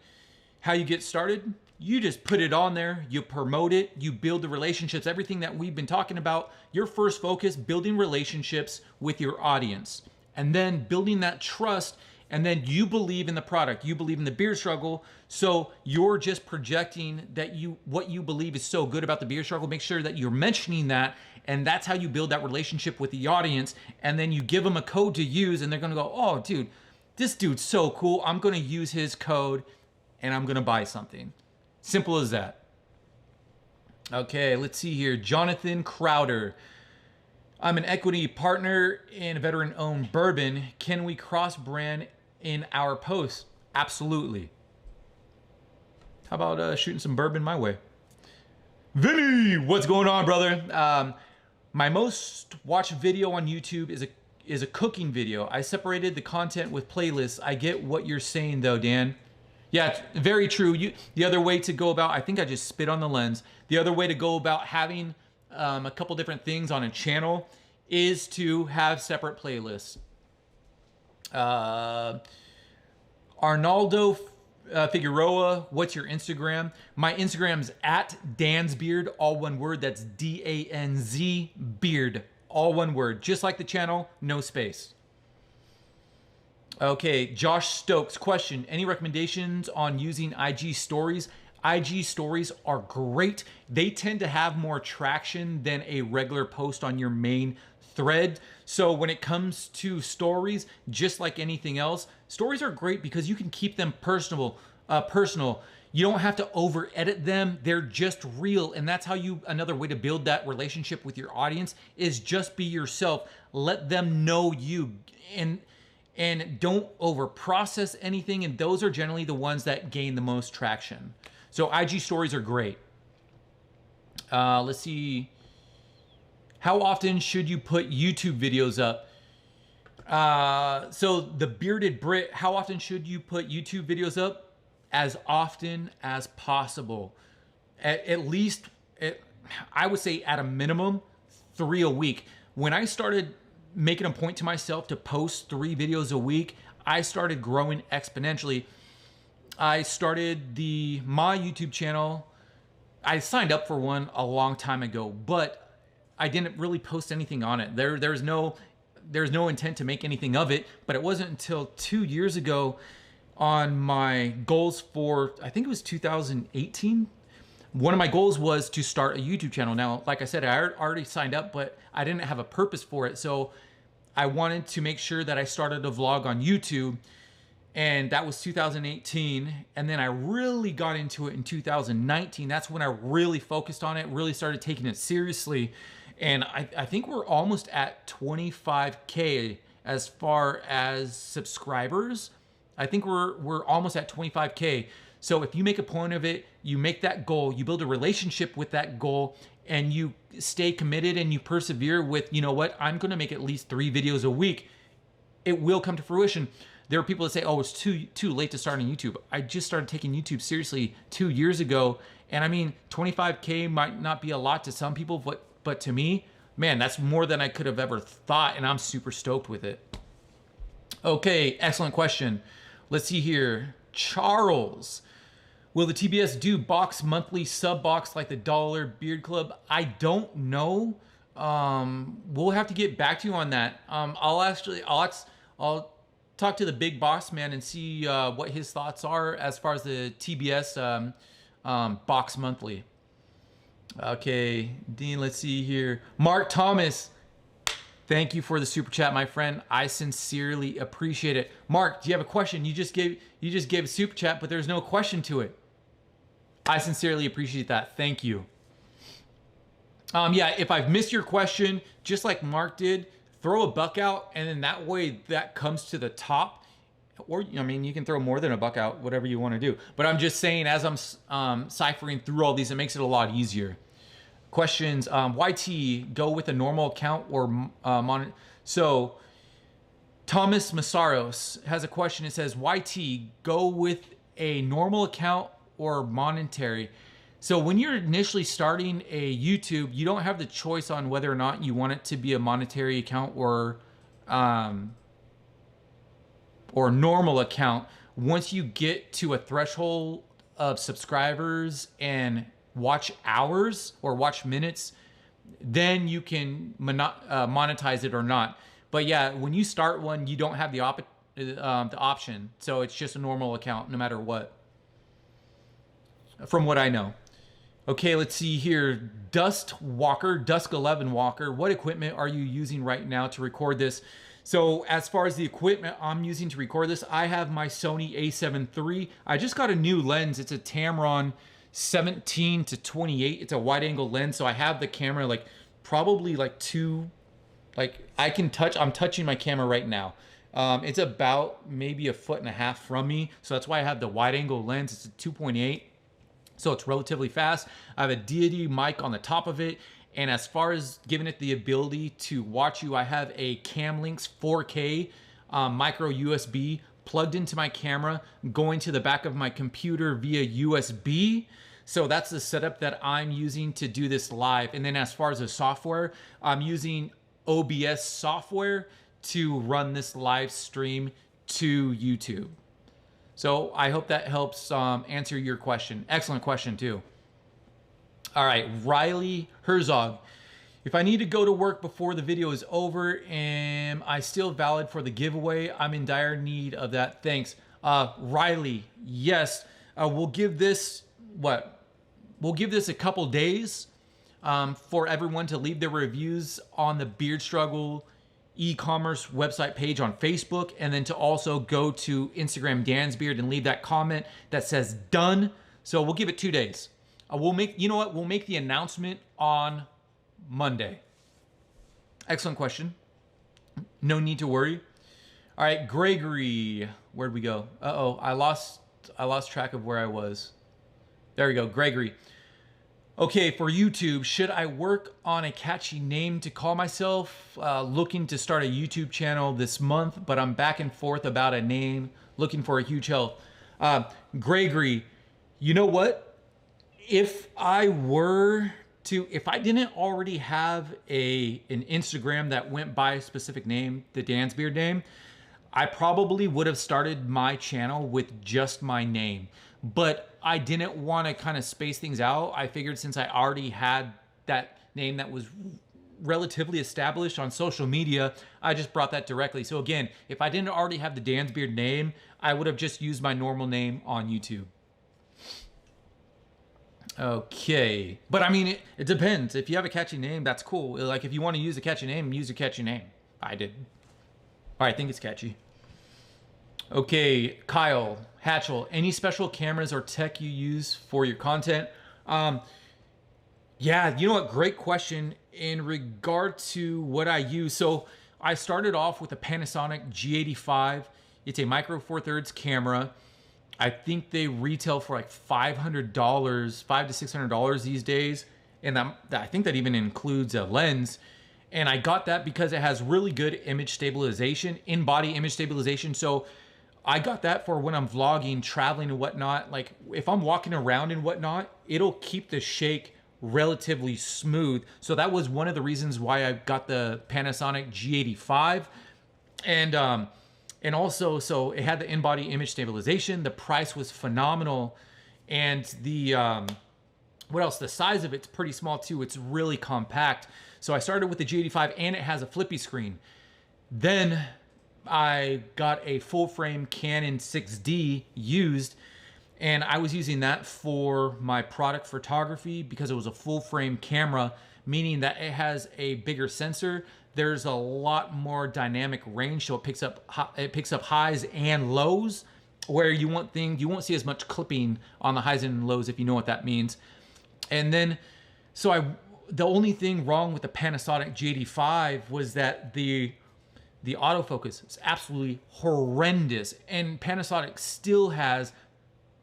how you get started? You just put it on there, you promote it, you build the relationships, everything that we've been talking about. Your first focus, building relationships with your audience, and then building that trust. And then you believe in the product, you believe in the beard struggle. So you're just projecting that what you believe is so good about the beard struggle. Make sure that you're mentioning that. And that's how you build that relationship with the audience. And then you give them a code to use and they're gonna go, oh dude, this dude's so cool. I'm gonna use his code and I'm gonna buy something. Simple as that. Okay, let's see here. Jonathan Crowder. I'm an equity partner in a veteran-owned bourbon. Can we cross-brand in our posts? Absolutely. How about shooting some bourbon my way? Vinny, what's going on, brother? My most watched video on YouTube is a cooking video. I separated the content with playlists. I get what you're saying though, Dan. Yeah, very true. The other way to go about, I think I just spit on the lens. The other way to go about having a couple different things on a channel is to have separate playlists. Arnaldo Figueroa, what's your Instagram? My Instagram's at Dan's Beard, all one word. That's D-A-N-Z Beard, all one word. Just like the channel, no space. Okay, Josh Stokes, question. Any recommendations on using IG stories? IG stories are great. They tend to have more traction than a regular post on your main thread. So when it comes to stories, just like anything else, stories are great because you can keep them personal. You don't have to over edit them. They're just real. And that's how another way to build that relationship with your audience is just be yourself. Let them know you and don't over process anything. And those are generally the ones that gain the most traction. So IG stories are great. Let's see. How often should you put YouTube videos up? So the Bearded Brit, how often should you put YouTube videos up? As often as possible. At least, I would say at a minimum, 3 a week. When I started making a point to myself to post 3 videos a week, I started growing exponentially. I started my YouTube channel. I signed up for one a long time ago, but I didn't really post anything on it. There's no intent to make anything of it, but it wasn't until 2 years ago on my goals for, I think it was 2018. One of my goals was to start a YouTube channel. Now, like I said, I already signed up, but I didn't have a purpose for it. So I wanted to make sure that I started a vlog on YouTube, and that was 2018. And then I really got into it in 2019. That's when I really focused on it, really started taking it seriously. And I think we're almost at 25K as far as subscribers. I think we're almost at 25K. So if you make a point of it, you make that goal, you build a relationship with that goal, and you stay committed and you persevere with, you know what, I'm gonna make at least 3 videos a week, it will come to fruition. There are people that say, oh, it's too late to start on YouTube. I just started taking YouTube seriously 2 years ago. And I mean, 25K might not be a lot to some people, but to me, man, that's more than I could have ever thought, and I'm super stoked with it. Okay, excellent question. Let's see here. Charles, will the TBS do box monthly, sub box like the Dollar Beard Club? I don't know. We'll have to get back to you on that. I'll talk to the big boss man and see what his thoughts are as far as the TBS box monthly. Okay, Dean, let's see here. Mark Thomas, thank you for the super chat, my friend. I sincerely appreciate it. Mark, do you have a question? You just gave a super chat, but there's no question to it. I sincerely appreciate that. Thank you. Yeah, if I've missed your question, just like Mark did, throw a buck out, and then that way that comes to the top. Or, I mean, you can throw more than a buck out, whatever you want to do. But I'm just saying, as I'm ciphering through all these, it makes it a lot easier. Questions, YT, go with a normal account or monitor. So Thomas Massaros has a question. It says, YT, go with a normal account or monetary. So when you're initially starting a YouTube, you don't have the choice on whether or not you want it to be a monetary account or normal account. Once you get to a threshold of subscribers and watch hours or watch minutes, then you can monetize it or not. But yeah, when you start one, you don't have the option. So it's just a normal account no matter what, from what I know. Okay, let's see here. Dusk11 Walker, what equipment are you using right now to record this? So as far as the equipment I'm using to record this, I have my Sony a7 III. I just got a new lens. It's a Tamron 17 to 28. It's a wide angle lens. So I have the camera like probably like I'm touching my camera right now. It's about maybe 1.5 feet from me. So that's why I have the wide angle lens. It's a 2.8. So it's relatively fast. I have a deity mic on the top of it. And as far as giving it the ability to watch you, I have a Camlinks 4K micro USB plugged into my camera, going to the back of my computer via USB. So that's the setup that I'm using to do this live. And then as far as the software, I'm using OBS software to run this live stream to YouTube. So I hope that helps answer your question. Excellent question too. All right, Riley Herzog. If I need to go to work before the video is over, am I still valid for the giveaway? I'm in dire need of that. Thanks. Riley, yes. We'll give this, We'll give this a couple days for everyone to leave their reviews on the Beard Struggle e-commerce website page on Facebook, and then to also go to Instagram Dan's Beard and leave that comment that says done. So we'll give it 2 days. We'll make the announcement on Monday. Excellent question. No need to worry. All right, Gregory, where'd we go? Uh-oh, I lost track of where I was. There we go, Gregory. Okay, for YouTube, should I work on a catchy name to call myself? Looking to start a YouTube channel this month, but I'm back and forth about a name, looking for a huge help. Gregory, you know what? If I didn't already have an Instagram that went by a specific name, the Dan's Beard name, I probably would have started my channel with just my name. But I didn't want to kind of space things out. I figured since I already had that name that was relatively established on social media, I just brought that directly. So again, if I didn't already have the Dan's Beard name, I would have just used my normal name on YouTube. Okay, but I mean, it depends. If you have a catchy name, that's cool. Like if you want to use a catchy name, use a catchy name. I did. I think it's catchy. Okay, Kyle Hatchell, any special cameras or tech you use for your content? Yeah, you know what? Great question in regard to what I use. So I started off with a Panasonic G85. It's a micro four thirds camera. I think they retail for like $500, $500 to $600 these days. And I think that even includes a lens. And I got that because it has really good image stabilization, in-body image stabilization. So I got that for when I'm vlogging, traveling and whatnot. Like if I'm walking around and whatnot, it'll keep the shake relatively smooth. So that was one of the reasons why I got the Panasonic G85. And also, so it had the in-body image stabilization. The price was phenomenal. And the, what else? The size of it's pretty small too. It's really compact. So I started with the G85 and it has a flippy screen. Then I got a full frame Canon 6D used, and I was using that for my product photography because it was a full frame camera, meaning that it has a bigger sensor. There's a lot more dynamic range, so it picks up highs and lows, where you won't see as much clipping on the highs and lows, if you know what that means. And then, the only thing wrong with the Panasonic G85 was that the autofocus is absolutely horrendous, and Panasonic still has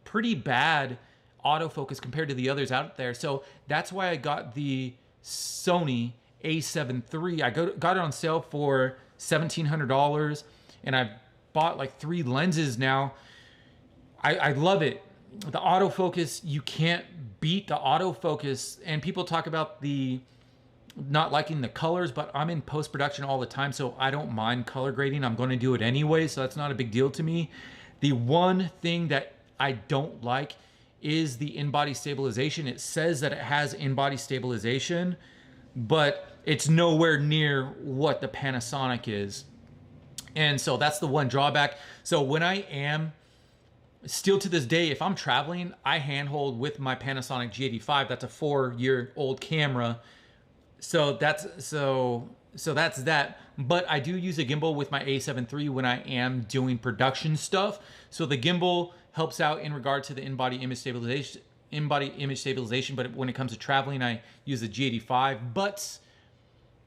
pretty bad autofocus compared to the others out there. So that's why I got the Sony a7 III. I got it on sale for $1,700, and I've bought like 3 lenses now. I love it. The autofocus, you can't beat the autofocus. And people talk about the not liking the colors, but I'm in post-production all the time, so I don't mind color grading. I'm going to do it anyway, so that's not a big deal to me. The one thing that I don't like is the in-body stabilization. It says that it has in-body stabilization, but it's nowhere near what the Panasonic is. And so that's the one drawback. So when I am, still to this day, if I'm traveling, I handhold with my Panasonic G85. That's a 4-year-old camera. So that's that. But I do use a gimbal with my A7 III when I am doing production stuff. So the gimbal helps out in regard to the in-body image stabilization. But when it comes to traveling, I use the G85. But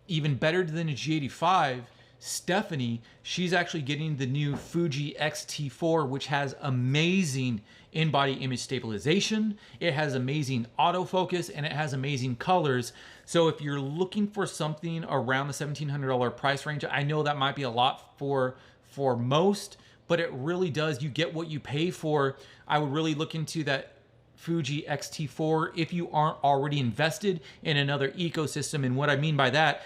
even better than a G85, Stephanie, she's actually getting the new Fuji X-T4, which has amazing in-body image stabilization. It has amazing autofocus, and it has amazing colors. So if you're looking for something around the $1,700 price range, I know that might be a lot for most, but it really does. You get what you pay for. I would really look into that Fuji X-T4 if you aren't already invested in another ecosystem. And what I mean by that,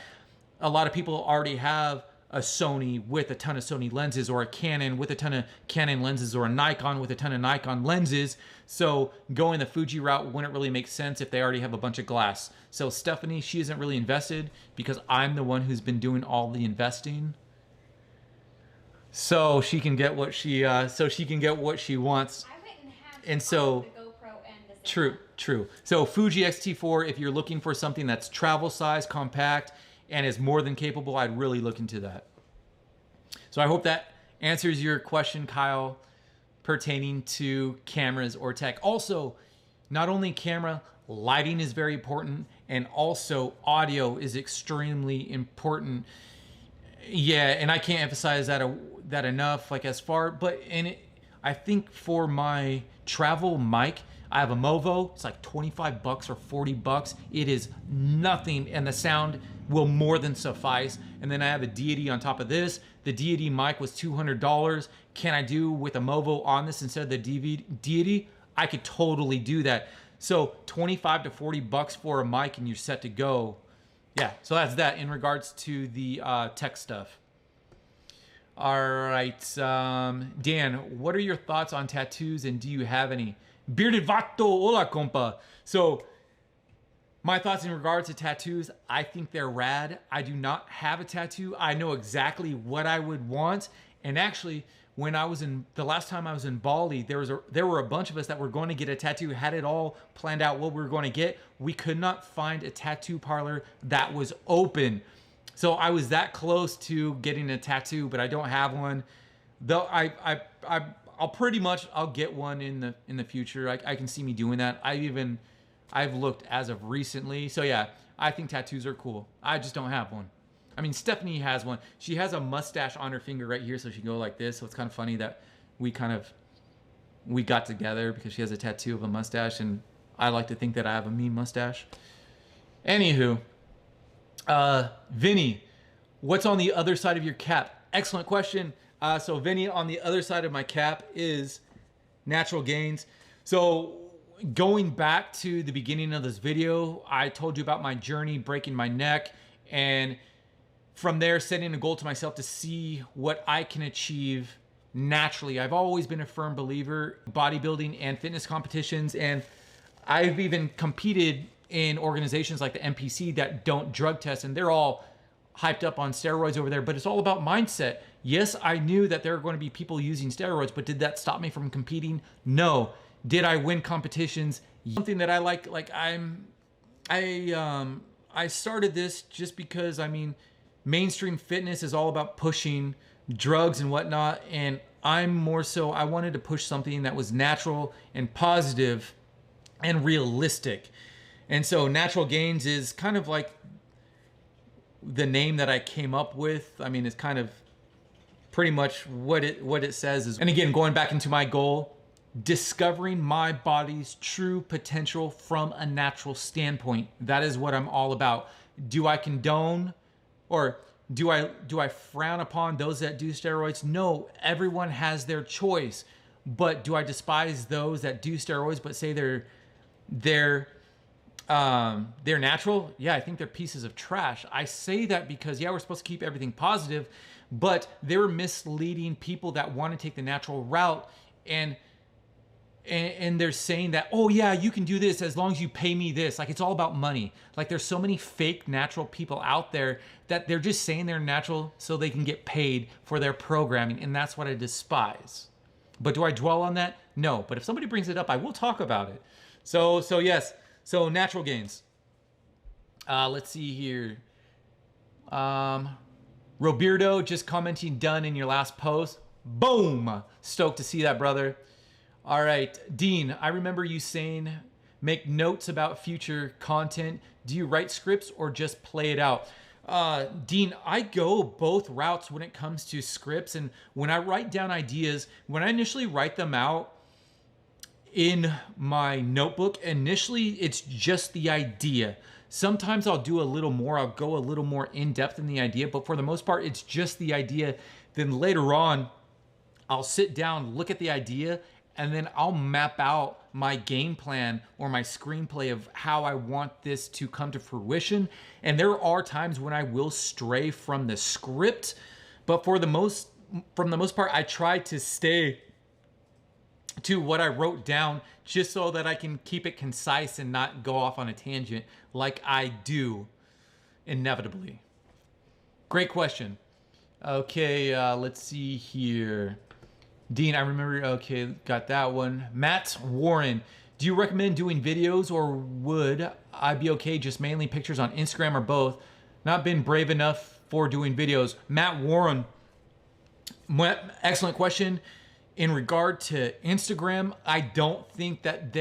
a lot of people already have a Sony with a ton of Sony lenses, or a Canon with a ton of Canon lenses, or a Nikon with a ton of Nikon lenses. So going the Fuji route wouldn't really make sense if they already have a bunch of glass. So Stephanie, she isn't really invested because I'm the one who's been doing all the investing. So she can get what she wants. I wouldn't have And so the GoPro and the True. So Fuji X-T4, if you're looking for something that's travel size, compact, and is more than capable, I'd really look into that. So I hope that answers your question, Kyle, pertaining to cameras or tech. Also, not only camera, lighting is very important, and also audio is extremely important. Yeah, and I can't emphasize that enough. Like I think for my travel mic, I have a Movo. It's like $25 or $40. It is nothing, and the sound will more than suffice. And then I have a Deity on top of this. The Deity mic was $200. Can I do with a Movo on this instead of the Deity? I could totally do that. So $25 to $40 for a mic, and you're set to go. Yeah, so that's that in regards to the tech stuff. All right, Dan, what are your thoughts on tattoos, and do you have any? Bearded Vato, hola compa. So my thoughts in regards to tattoos, I think they're rad. I do not have a tattoo. I know exactly what I would want. And actually, when the last time I was in Bali, there were a bunch of us that were going to get a tattoo, had it all planned out what we were going to get. We could not find a tattoo parlor that was open. So I was that close to getting a tattoo, but I don't have one. Though I'll get one in the future. I can see me doing that. I've looked as of recently. So yeah, I think tattoos are cool. I just don't have one. I mean, Stephanie has one. She has a mustache on her finger right here, so she can go like this. So it's kind of funny that we got together because she has a tattoo of a mustache, and I like to think that I have a mean mustache. Anywho, Vinny, what's on the other side of your cap? Excellent question. So Vinny, on the other side of my cap is natural gains. So going back to the beginning of this video, I told you about my journey breaking my neck, and from there setting a goal to myself to see what I can achieve naturally. I've always been a firm believer in bodybuilding and fitness competitions, and I've even competed in organizations like the NPC that don't drug test, and they're all hyped up on steroids over there, but it's all about mindset. Yes, I knew that there are going to be people using steroids, but did that stop me from competing? No. Did I win competitions? Something that I like I started this just because, I mean, mainstream fitness is all about pushing drugs and whatnot, and I wanted to push something that was natural and positive and realistic. And so Natural Gains is kind of like the name that I came up with. I mean, it's kind of pretty much what it says is, and again, going back into my goal, discovering my body's true potential from a natural standpoint. That is what I'm all about. Do I condone or do I frown upon those that do steroids? No, everyone has their choice. But do I despise those that do steroids but say they're natural? Yeah, I think they're pieces of trash. I say that because yeah, we're supposed to keep everything positive, but they're misleading people that want to take the natural route, and they're saying that, oh yeah, you can do this as long as you pay me this. Like, it's all about money. Like, there's so many fake natural people out there that they're just saying they're natural so they can get paid for their programming, and that's what I despise. But do I dwell on that? No. But if somebody brings it up, I will talk about it. So yes. So natural gains. Let's see here. Roberto just commenting done in your last post. Boom! Stoked to see that, brother. All right, Dean, I remember you saying make notes about future content. Do you write scripts or just play it out? Dean, I go both routes when it comes to scripts. And when I write down ideas, when I initially write them out in my notebook, initially it's just the idea. Sometimes I'll do a little more. I'll go a little more in depth in the idea, but for the most part, it's just the idea. Then later on, I'll sit down, look at the idea, and then I'll map out my game plan or my screenplay of how I want this to come to fruition. And there are times when I will stray from the script, but for the most part, I try to stay to what I wrote down just so that I can keep it concise and not go off on a tangent like I do inevitably. Great question. Okay, let's see here. Dean, I remember, okay, got that one. Matt Warren, do you recommend doing videos or would I be okay just mainly pictures on Instagram or both? Not been brave enough for doing videos. Matt Warren, excellent question. In regard to Instagram, I don't think that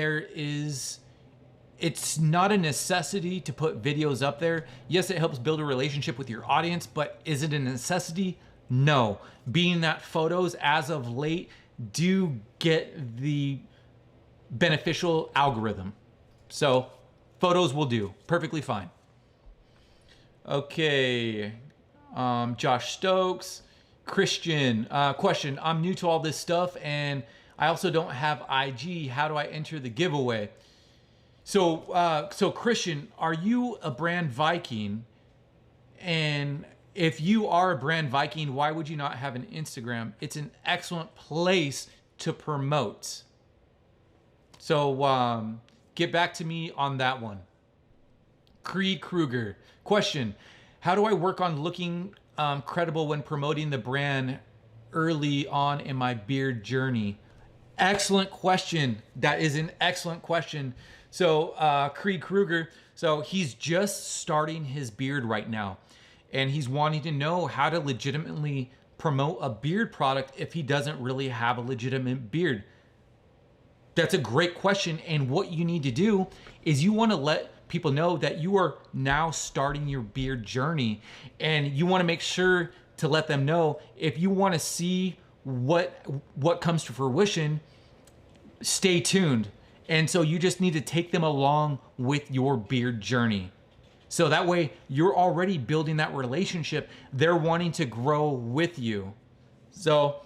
it's not a necessity to put videos up there. Yes, it helps build a relationship with your audience, but is it a necessity? No. Being that photos as of late do get the beneficial algorithm. So photos will do perfectly fine. Okay. Josh Stokes. Christian, question. I'm new to all this stuff and I also don't have IG. How do I enter the giveaway? So Christian, are you a brand Viking? And if you are a brand Viking, why would you not have an Instagram? It's an excellent place to promote. So get back to me on that one. Creed Kruger, question. How do I work on looking credible when promoting the brand early on in my beard journey? Excellent question. That is an excellent question. So Creed Kruger, so he's just starting his beard right now, and he's wanting to know how to legitimately promote a beard product if he doesn't really have a legitimate beard. That's a great question, and what you need to do is you want to let people know that you are now starting your beard journey, and you want to make sure to let them know if you want to see what comes to fruition, stay tuned. And so you just need to take them along with your beard journey. So that way you're already building that relationship. They're wanting to grow with you. So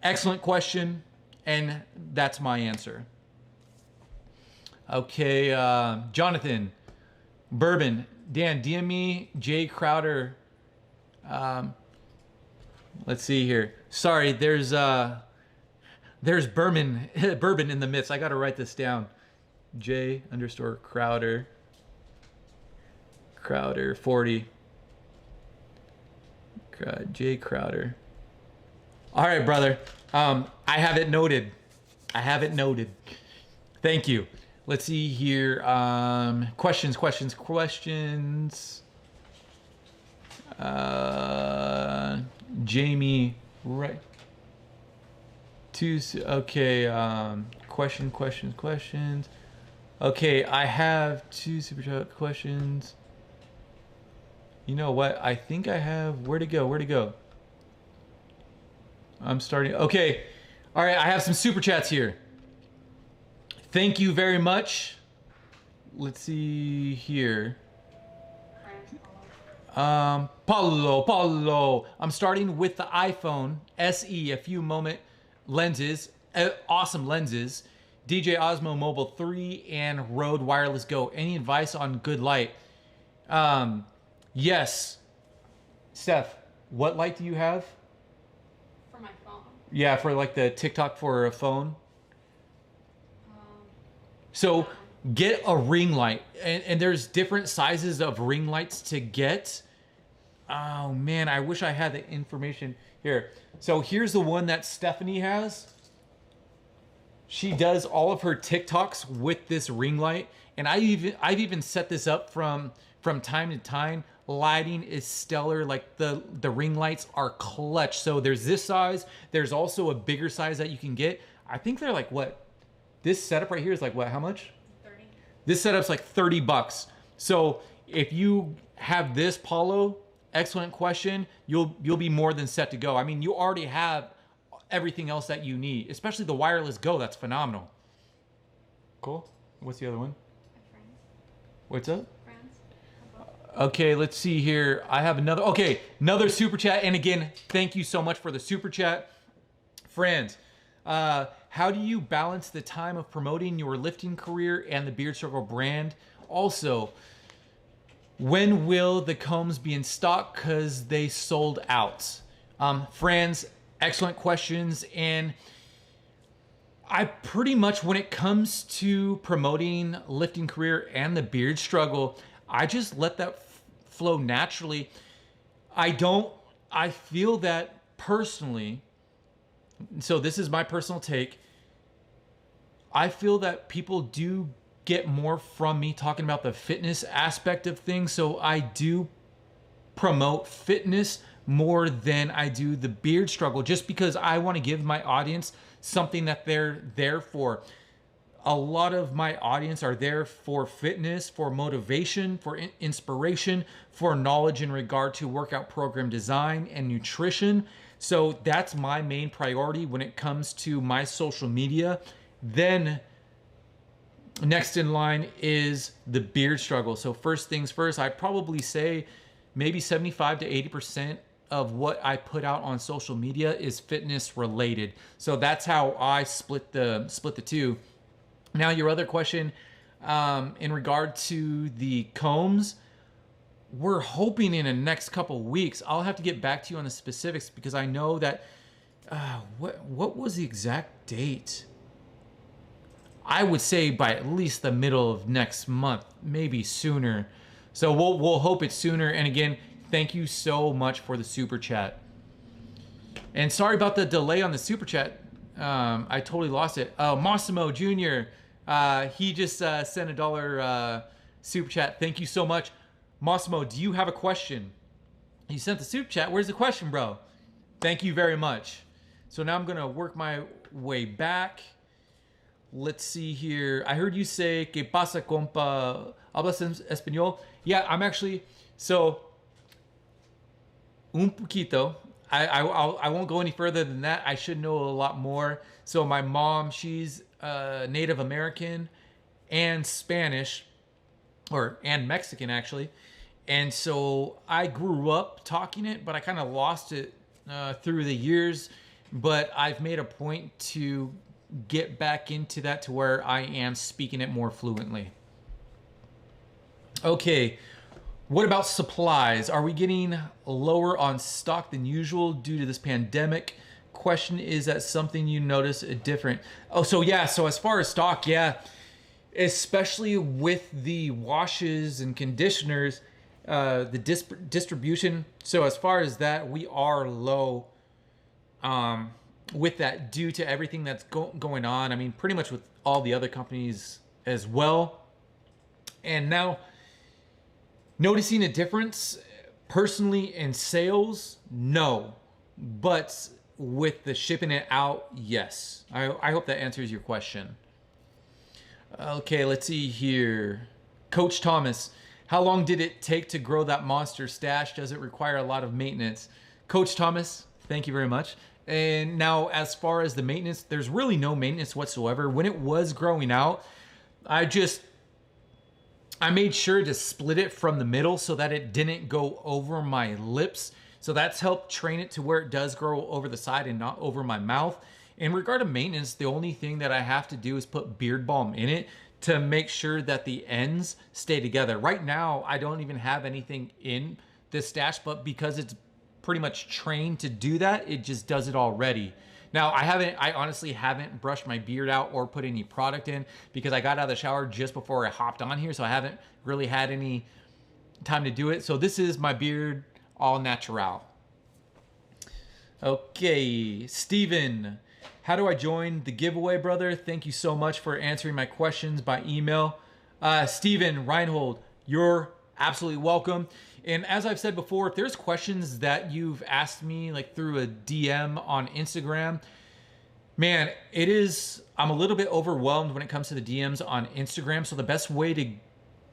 excellent question, and that's my answer. Okay, Jonathan, Bourbon, Dan, DM me, Jay Crowder. Let's see here. Sorry, there's bourbon in the midst. I got to write this down. J_Crowder 40. J Crowder. All right, brother. I have it noted. Thank you. Let's see here. Questions. Jamie, right? Okay. Questions. Okay, I have two super chat questions. You know what? I think I have. Where to go? I'm starting. Okay. All right. I have some super chats here. Thank you very much. Let's see here. Paulo. I'm starting with the iPhone SE. A few moment lenses. awesome lenses. DJ Osmo Mobile 3 and Rode Wireless Go. Any advice on good light? Yes. Steph, what light do you have? For my phone. Yeah, for like the TikTok for a phone. So get a ring light, and there's different sizes of ring lights to get. Oh man, I wish I had the information here. So here's the one that Stephanie has. She does all of her TikToks with this ring light, and I've even set this up from time to time. Lighting is stellar. Like the ring lights are clutch. So there's this size. There's also a bigger size that you can get. I think they're like what? This setup right here is like what? How much? 30. This setup's like $30. So if you have this, Paulo, excellent question. You'll be more than set to go. I mean, you already have everything else that you need, especially the wireless Go. That's phenomenal. Cool. What's the other one? Friends. What's up? Friends. Okay, let's see here. I have another super chat. And again, thank you so much for the super chat. Friends, how do you balance the time of promoting your lifting career and the Beard Struggle brand? Also, when will the combs be in stock? Because they sold out. Friends, excellent questions. And I pretty much, when it comes to promoting lifting career and the Beard Struggle, I just let that flow naturally. I feel that personally, so this is my personal take, I feel that people do get more from me talking about the fitness aspect of things. So I do promote fitness more than I do the Beard Struggle, just because I want to give my audience something that they're there for. A lot of my audience are there for fitness, for motivation, for inspiration, for knowledge in regard to workout program design and nutrition. So that's my main priority when it comes to my social media. Then next in line is the Beard Struggle. So first things first, I probably say maybe 75 to 80% of what I put out on social media is fitness related. So that's how I split the two. Now, your other question, in regard to the combs, we're hoping in the next couple weeks. I'll have to get back to you on the specifics, because I know that what was the exact date? I would say by at least the middle of next month, maybe sooner. So we'll hope it's sooner. And again, thank you so much for the super chat. And sorry about the delay on the super chat. I totally lost it. Massimo Jr., he just sent $1 super chat. Thank you so much. Massimo, do you have a question? You sent the super chat. Where's the question, bro? Thank you very much. So now I'm going to work my way back. Let's see here. I heard you say, ¿Qué pasa, compa? ¿Hablas español? Yeah, I'm actually, so, un poquito. I won't go any further than that. I should know a lot more. So my mom, she's Native American and Spanish, and Mexican actually. And so I grew up talking it, but I kind of lost it through the years. But I've made a point to get back into that to where I am speaking it more fluently. Okay. What about supplies? Are we getting lower on stock than usual due to this pandemic? Question, is that something you notice different? Oh, so yeah. So as far as stock, yeah, especially with the washes and conditioners, the distribution. So as far as that, we are low with that due to everything that's going on. I mean, pretty much with all the other companies as well. And now, noticing a difference personally in sales, no. But with the shipping it out, yes. I hope that answers your question. Okay, let's see here. Coach Thomas, how long did it take to grow that monster stash? Does it require a lot of maintenance? Coach Thomas, thank you very much. And now as far as the maintenance, there's really no maintenance whatsoever. When it was growing out, I made sure to split it from the middle so that it didn't go over my lips. So that's helped train it to where it does grow over the side and not over my mouth. In regard to maintenance, the only thing that I have to do is put beard balm in it to make sure that the ends stay together. Right now, I don't even have anything in this stash, but because it's pretty much trained to do that, it just does it already. Now, I honestly haven't brushed my beard out or put any product in because I got out of the shower just before I hopped on here, so I haven't really had any time to do it. So this is my beard all natural. Okay, Steven, how do I join the giveaway, brother? Thank you so much for answering my questions by email. Steven Reinhold, you're absolutely welcome. And as I've said before, if there's questions that you've asked me like through a DM on Instagram, man, I'm a little bit overwhelmed when it comes to the DMs on Instagram. So the best way to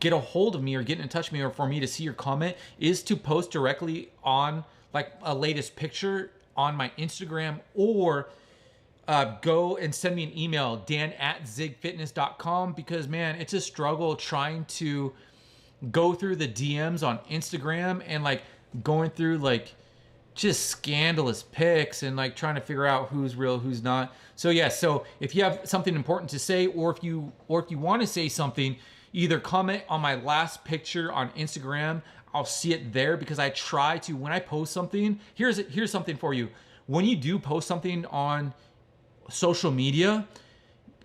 get a hold of me or get in touch with me or for me to see your comment is to post directly on like a latest picture on my Instagram, or go and send me an email, dan@zigfitness.com, because man, it's a struggle trying to go through the DMs on Instagram and like going through like just scandalous pics and like trying to figure out who's real, who's not. So yeah, so if you have something important to say, or if you want to say something, either comment on my last picture on Instagram. I'll see it there because I try to, when I post something, here's something for you. When you do post something on social media,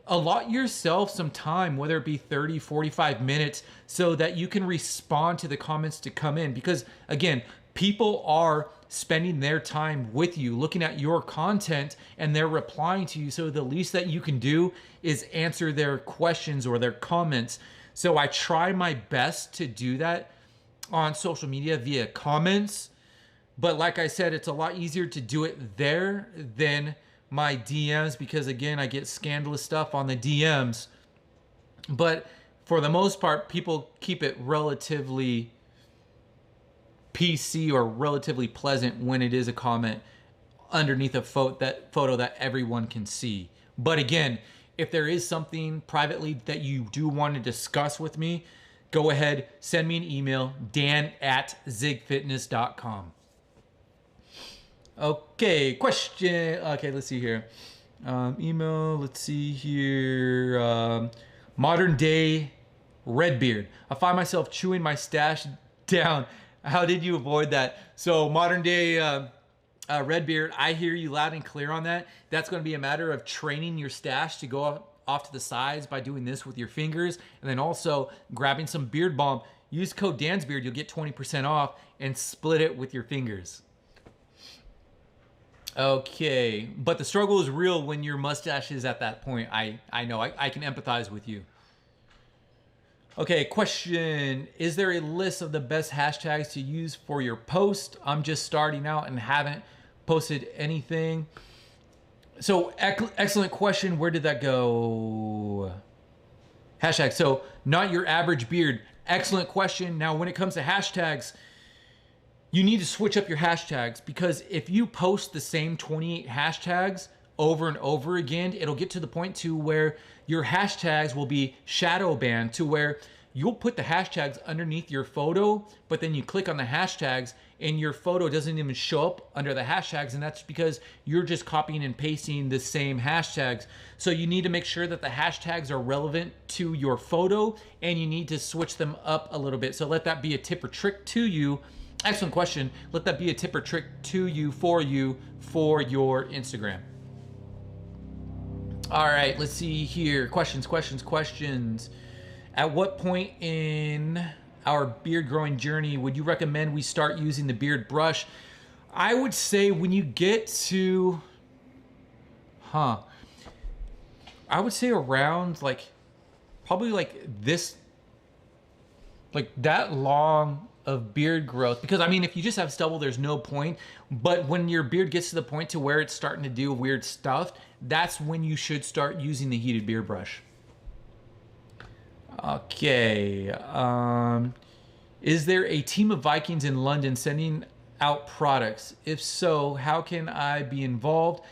allot yourself some time, whether it be 30, 45 minutes, so that you can respond to the comments to come in. Because again, people are spending their time with you, looking at your content, and they're replying to you. So the least that you can do is answer their questions or their comments. So I try my best to do that on social media via comments. But like I said, it's a lot easier to do it there than my DMs, because again, I get scandalous stuff on the DMs. But for the most part, people keep it relatively PC or relatively pleasant when it is a comment underneath a photo that everyone can see. But again, if there is something privately that you do want to discuss with me, go ahead, send me an email, dan@zigfitness.com. Okay, question. Okay, let's see here. Email, let's see here. Modern day Redbeard. I find myself chewing my stash down. How did you avoid that? So modern day Redbeard, I hear you loud and clear on that. That's going to be a matter of training your stash to go off to the sides by doing this with your fingers, and then also grabbing some beard balm. Use code DansBeard, you'll get 20% off, and split it with your fingers. Okay, but the struggle is real when your mustache is at that point. I know, I can empathize with you. Okay, question. Is there a list of the best hashtags to use for your post? I'm just starting out and haven't posted anything. So excellent question. Where did that go? Hashtag. So not your average beard. Excellent question. Now, when it comes to hashtags, you need to switch up your hashtags, because if you post the same 28 hashtags over and over again, it'll get to the point to where your hashtags will be shadow banned, to where you'll put the hashtags underneath your photo, but then you click on the hashtags and your photo doesn't even show up under the hashtags, and that's because you're just copying and pasting the same hashtags. So you need to make sure that the hashtags are relevant to your photo, and you need to switch them up a little bit. So let that be a tip or trick to you. Excellent question. Let that be a tip or trick to you for your Instagram. All right, let's see here. Questions. At what point in our beard growing journey would you recommend we start using the beard brush? I would say when you get to, I would say around probably this, that long of beard growth. Because I mean, if you just have stubble, there's no point. But when your beard gets to the point to where it's starting to do weird stuff, that's when you should start using the heated beard brush. Okay. Is there a team of Vikings in London sending out products? If so, how can I be involved?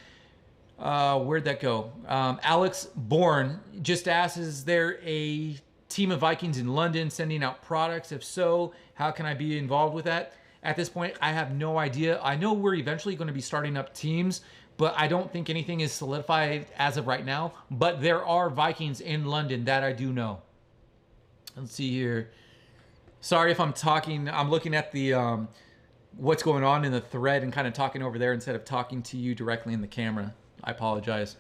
Where'd that go? Alex Bourne just asks, is there a team of Vikings in London sending out products? If so, how can I be involved with that? At this point, I have no idea. I know we're eventually going to be starting up teams, but I don't think anything is solidified as of right now. But there are Vikings in London, that I do know. Let's see here. Sorry if I'm talking. I'm looking at the what's going on in the thread and kind of talking over there instead of talking to you directly in the camera. I apologize.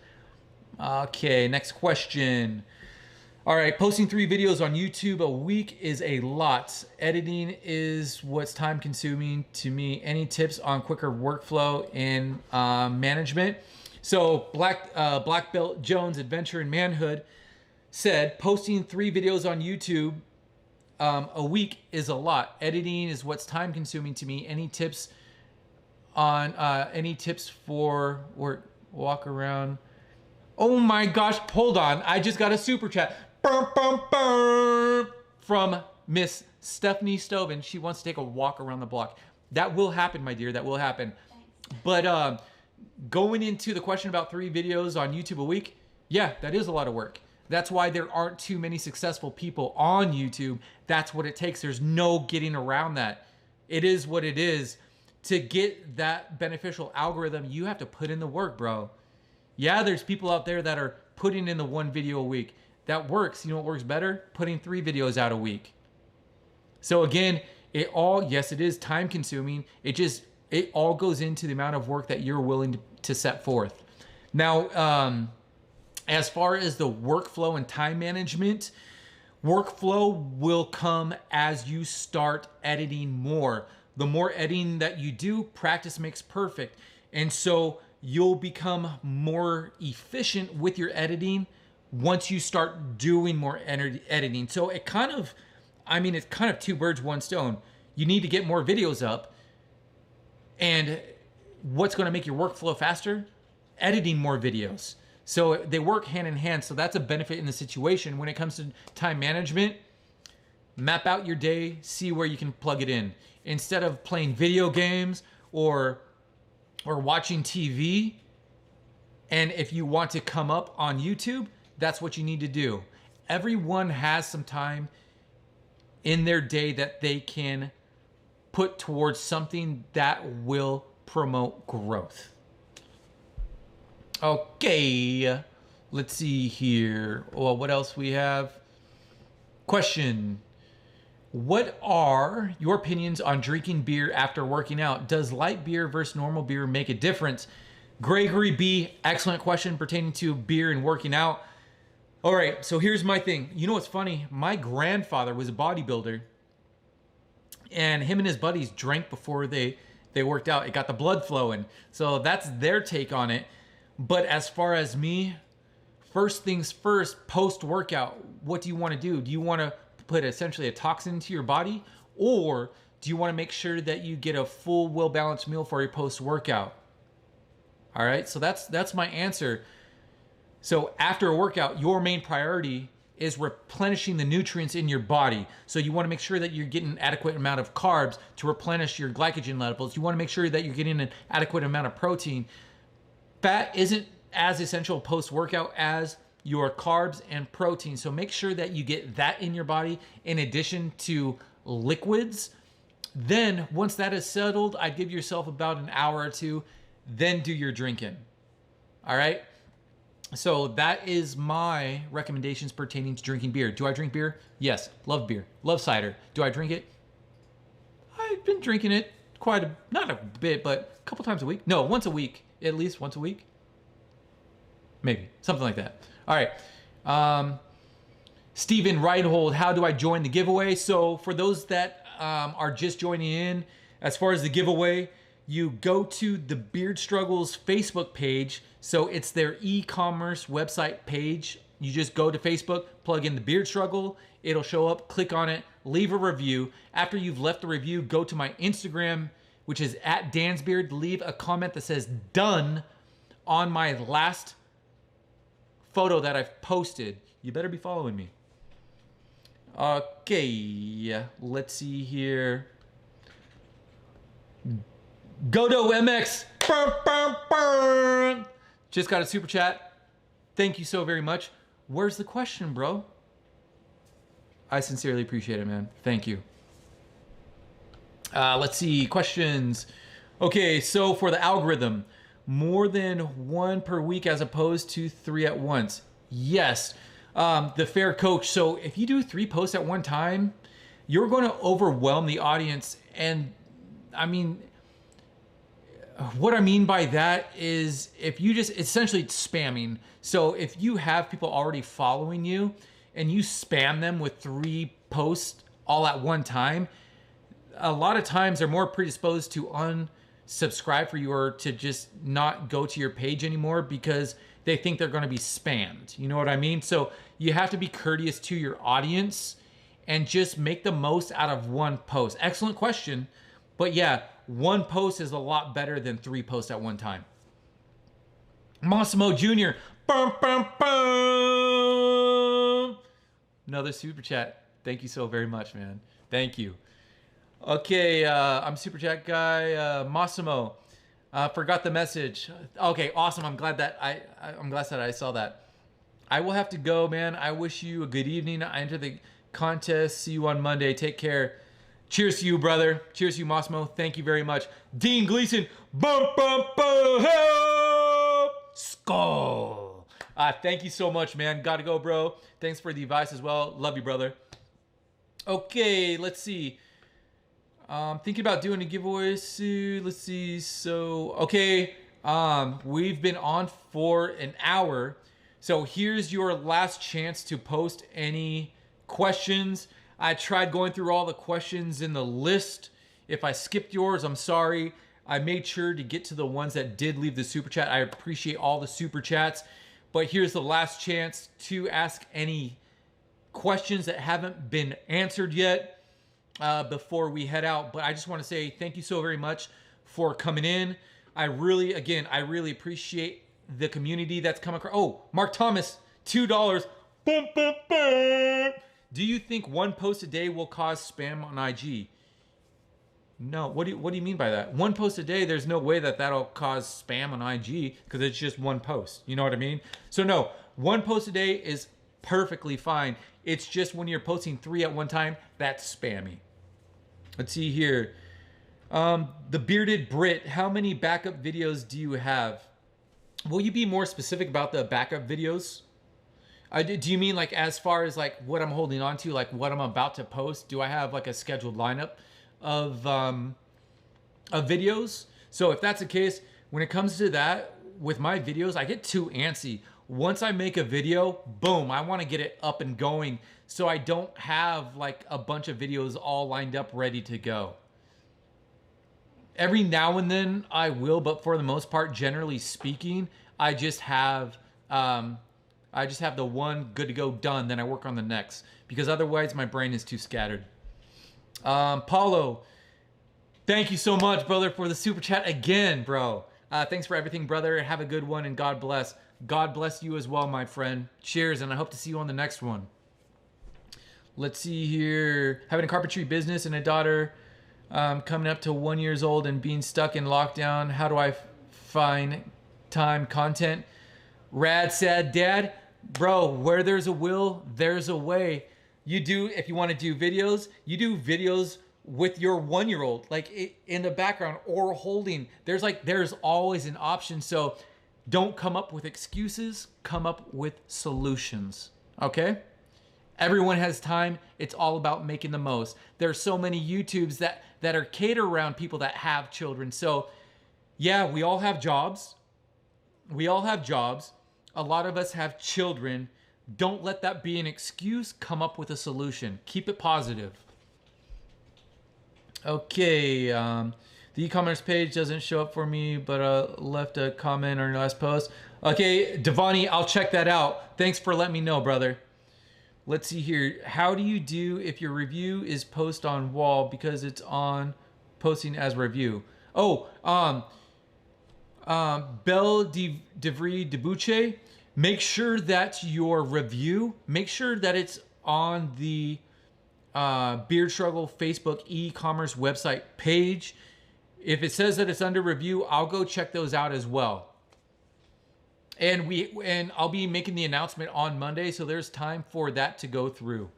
Okay, next question. All right, posting 3 videos on YouTube a week is a lot. Editing is what's time consuming to me. Any tips on quicker workflow and management? So Black Belt Jones, Adventure and Manhood, said posting 3 videos on YouTube a week is a lot. Editing is what's time consuming to me. Any tips on any tips for walk around? Oh my gosh, hold on. I just got a super chat. From Miss Stephanie Stoven. She wants to take a walk around the block. That will happen, my dear. That will happen. Thanks. But going into the question about 3 videos on YouTube a week, yeah, that is a lot of work. That's why there aren't too many successful people on YouTube. That's what it takes. There's no getting around that. It is what it is. To get that beneficial algorithm, you have to put in the work, bro. Yeah, there's people out there that are putting in the 1 video a week. That works. You know what works better? Putting 3 videos out a week. So again, yes, it is time consuming. It all goes into the amount of work that you're willing to set forth. Now, as far as the workflow and time management, workflow will come as you start editing more. The more editing that you do, practice makes perfect. And so you'll become more efficient with your editing once you start doing more editing. So it's kind of 2 birds, 1 stone. You need to get more videos up. And what's going to make your workflow faster? Editing more videos. So they work hand in hand. So that's a benefit in the situation. When it comes to time management, map out your day, see where you can plug it in. Instead of playing video games or watching TV, and if you want to come up on YouTube, that's what you need to do. Everyone has some time in their day that they can put towards something that will promote growth. Okay, let's see here. Well, what else we have? Question. What are your opinions on drinking beer after working out? Does light beer versus normal beer make a difference? Gregory B, excellent question pertaining to beer and working out. All right, so here's my thing. You know what's funny? My grandfather was a bodybuilder, and him and his buddies drank before they worked out. It got the blood flowing. So that's their take on it. But as far as me, first things first, post-workout, what do you want to do? Do you want to put essentially a toxin into your body, or do you want to make sure that you get a full, well-balanced meal for your post-workout? All right, so that's my answer. So after a workout, your main priority is replenishing the nutrients in your body. So you want to make sure that you're getting an adequate amount of carbs to replenish your glycogen levels. You want to make sure that you're getting an adequate amount of protein. Fat isn't as essential post-workout as your carbs and protein. So make sure that you get that in your body in addition to liquids. Then once that is settled, I'd give yourself about an hour or 2, then do your drinking. All right? So that is my recommendations pertaining to drinking beer. Do I drink beer? Yes. Love beer. Love cider. Do I drink it? I've been drinking it not a bit, but a couple times a week. No, once a week. At least once a week. Maybe. Something like that. All right. Stephen Reinhold, how do I join the giveaway? So for those that are just joining in, as far as the giveaway, you go to the Beard Struggles Facebook page. So it's their e-commerce website page. You just go to Facebook, plug in the Beard Struggle. It'll show up. Click on it. Leave a review. After you've left the review, go to my Instagram, which is @DansBeard. Leave a comment that says done on my last photo that I've posted. You better be following me. Okay, let's see here. Godo MX. Just got a super chat. Thank you so very much. Where's the question, bro? I sincerely appreciate it, man. Thank you. Let's see, questions. Okay, so for the algorithm, more than one per week as opposed to 3 at once. Yes, the fair coach. So if you do 3 posts at one time, you're going to overwhelm the audience. And I mean, what I mean by that is if you just essentially spamming. So if you have people already following you and you spam them with 3 posts all at one time, a lot of times they're more predisposed to unsubscribe for you or to just not go to your page anymore because they think they're going to be spammed. You know what I mean? So you have to be courteous to your audience and just make the most out of 1 post. Excellent question. But yeah, 1 post is a lot better than 3 posts at one time. Massimo Jr. Bum, bum, bum. Another super chat. Thank you so very much, man. Thank you. Okay, I'm super chat guy. Massimo. Forgot the message. Okay, awesome. I'm glad that I saw that. I will have to go, man. I wish you a good evening. I enter the contest. See you on Monday. Take care. Cheers to you, brother. Cheers to you, Massimo. Thank you very much. Dean Gleason. Bum, bum, bum, help! Skull. Thank you so much, man. Gotta go, bro. Thanks for the advice as well. Love you, brother. Okay, let's see. Thinking about doing a giveaway soon. Let's see. So, okay. We've been on for an hour. So here's your last chance to post any questions. I tried going through all the questions in the list. If I skipped yours, I'm sorry. I made sure to get to the ones that did leave the super chat. I appreciate all the super chats. But here's the last chance to ask any questions that haven't been answered yet before we head out. But I just want to say thank you so very much for coming in. I really appreciate the community that's come across. Oh, Mark Thomas, $2. Boom, boom, boom. Do you think 1 post a day will cause spam on IG? No. What do you mean by that? 1 post a day, there's no way that that'll cause spam on IG because it's just 1 post. You know what I mean? So no, 1 post a day is perfectly fine. It's just when you're posting 3 at one time, that's spammy. Let's see here. The Bearded Brit, how many backup videos do you have? Will you be more specific about the backup videos? Do you mean like as far as like what I'm holding on to, like what I'm about to post? Do I have like a scheduled lineup of videos? So if that's the case, when it comes to that, with my videos, I get too antsy. Once I make a video, boom, I want to get it up and going. So I don't have like a bunch of videos all lined up ready to go. Every now and then I will, but for the most part, generally speaking, I just have the one good to go done, then I work on the next because otherwise my brain is too scattered. Paulo, thank you so much, brother, for the super chat again, bro. Thanks for everything, brother. Have a good one and God bless. God bless you as well, my friend. Cheers, and I hope to see you on the next one. Let's see here. Having a carpentry business and a daughter coming up to 1 year old and being stuck in lockdown. How do I find time content? Rad, sad dad. Bro, where there's a will, there's a way. You do, if you want to do videos, you do videos with your 1 year old, like in the background or holding. There's always an option. So don't come up with excuses, come up with solutions. Okay? Everyone has time. It's all about making the most. There's so many YouTubes that are catered around people that have children. So yeah, we all have jobs. A lot of us have children. Don't let that be an excuse. Come up with a solution. Keep it positive. Okay. The e-commerce page doesn't show up for me, but left a comment on your last post. Okay, Devani, I'll check that out. Thanks for letting me know, brother. Let's see here. How do you do if your review is post on wall because it's on posting as review? Oh, Belle DeVry Debuche, make sure that your review, make sure that it's on the Beard Struggle Facebook e-commerce website page. If it says that it's under review, I'll go check those out as well. And I'll be making the announcement on Monday, so there's time for that to go through.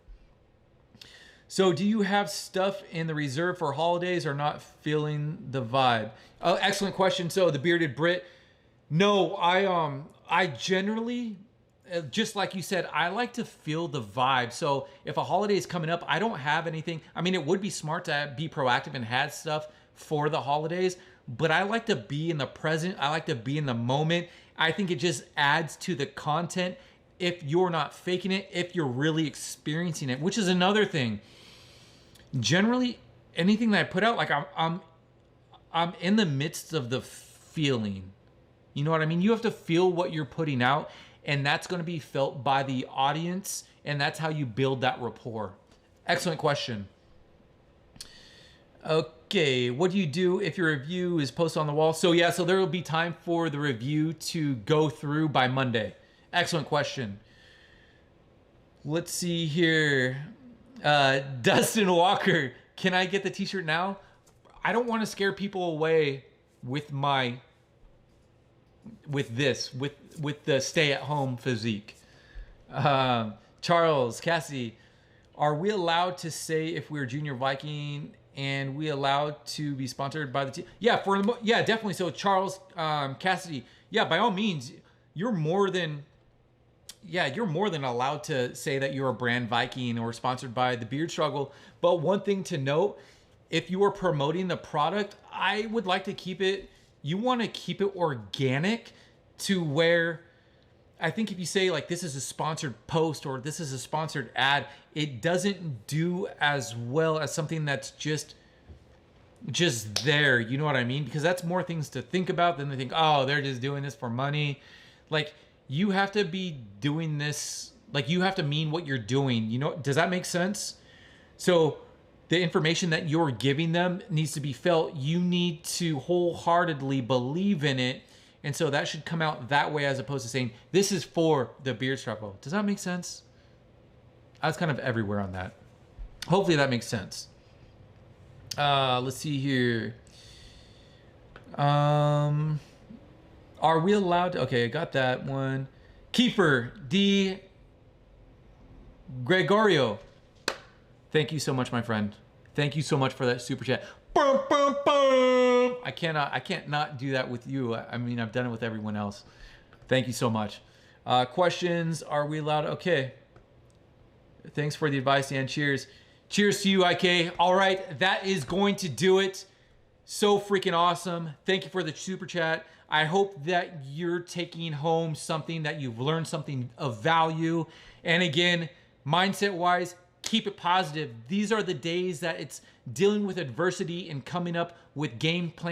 So do you have stuff in the reserve for holidays or not feeling the vibe? Oh, excellent question. So the bearded Brit. No, I generally, just like you said, I like to feel the vibe. So if a holiday is coming up, I don't have anything. I mean, it would be smart to be proactive and have stuff for the holidays, but I like to be in the present. I like to be in the moment. I think it just adds to the content if you're not faking it, if you're really experiencing it, which is another thing. Generally, anything that I put out, like I'm in the midst of the feeling. You know what I mean? You have to feel what you're putting out, and that's going to be felt by the audience, and that's how you build that rapport. Excellent question. Okay, what do you do if your review is posted on the wall? So yeah, so there will be time for the review to go through by Monday. Excellent question. Let's see here. Dustin Walker, can I get the t-shirt now? I don't want to scare people away with the stay-at-home physique. Charles, Cassie, are we allowed to say if we're Junior Viking and we allowed to be sponsored by the team? Yeah, yeah, definitely. So Charles, Cassidy, yeah, by all means, you're more than allowed to say that you're a brand Viking or sponsored by the Beard Struggle. But one thing to note, if you are promoting the product, I would like to keep it, you want to keep it organic to where, I think if you say like this is a sponsored post or this is a sponsored ad, it doesn't do as well as something that's just there. You know what I mean? Because that's more things to think about than they think, oh, they're just doing this for money. Like, you have to be doing this, like you have to mean what you're doing. You know, does that make sense? So the information that you're giving them needs to be felt. You need to wholeheartedly believe in it. And so that should come out that way as opposed to saying, this is for the Beard Struggle. Does that make sense? I was kind of everywhere on that. Hopefully that makes sense. Let's see here. Are we allowed to, okay, I got that one. Kiefer D. Gregorio. Thank you so much, my friend. Thank you so much for that super chat. Boom, boom, boom. I can't not do that with you. I mean, I've done it with everyone else. Thank you so much. Questions, are we allowed? Okay. Thanks for the advice, and cheers. Cheers to you, IK. All right, that is going to do it. So freaking awesome. Thank you for the super chat. I hope that you're taking home something, that you've learned something of value. And again, mindset-wise, keep it positive. These are the days that it's dealing with adversity and coming up with game plans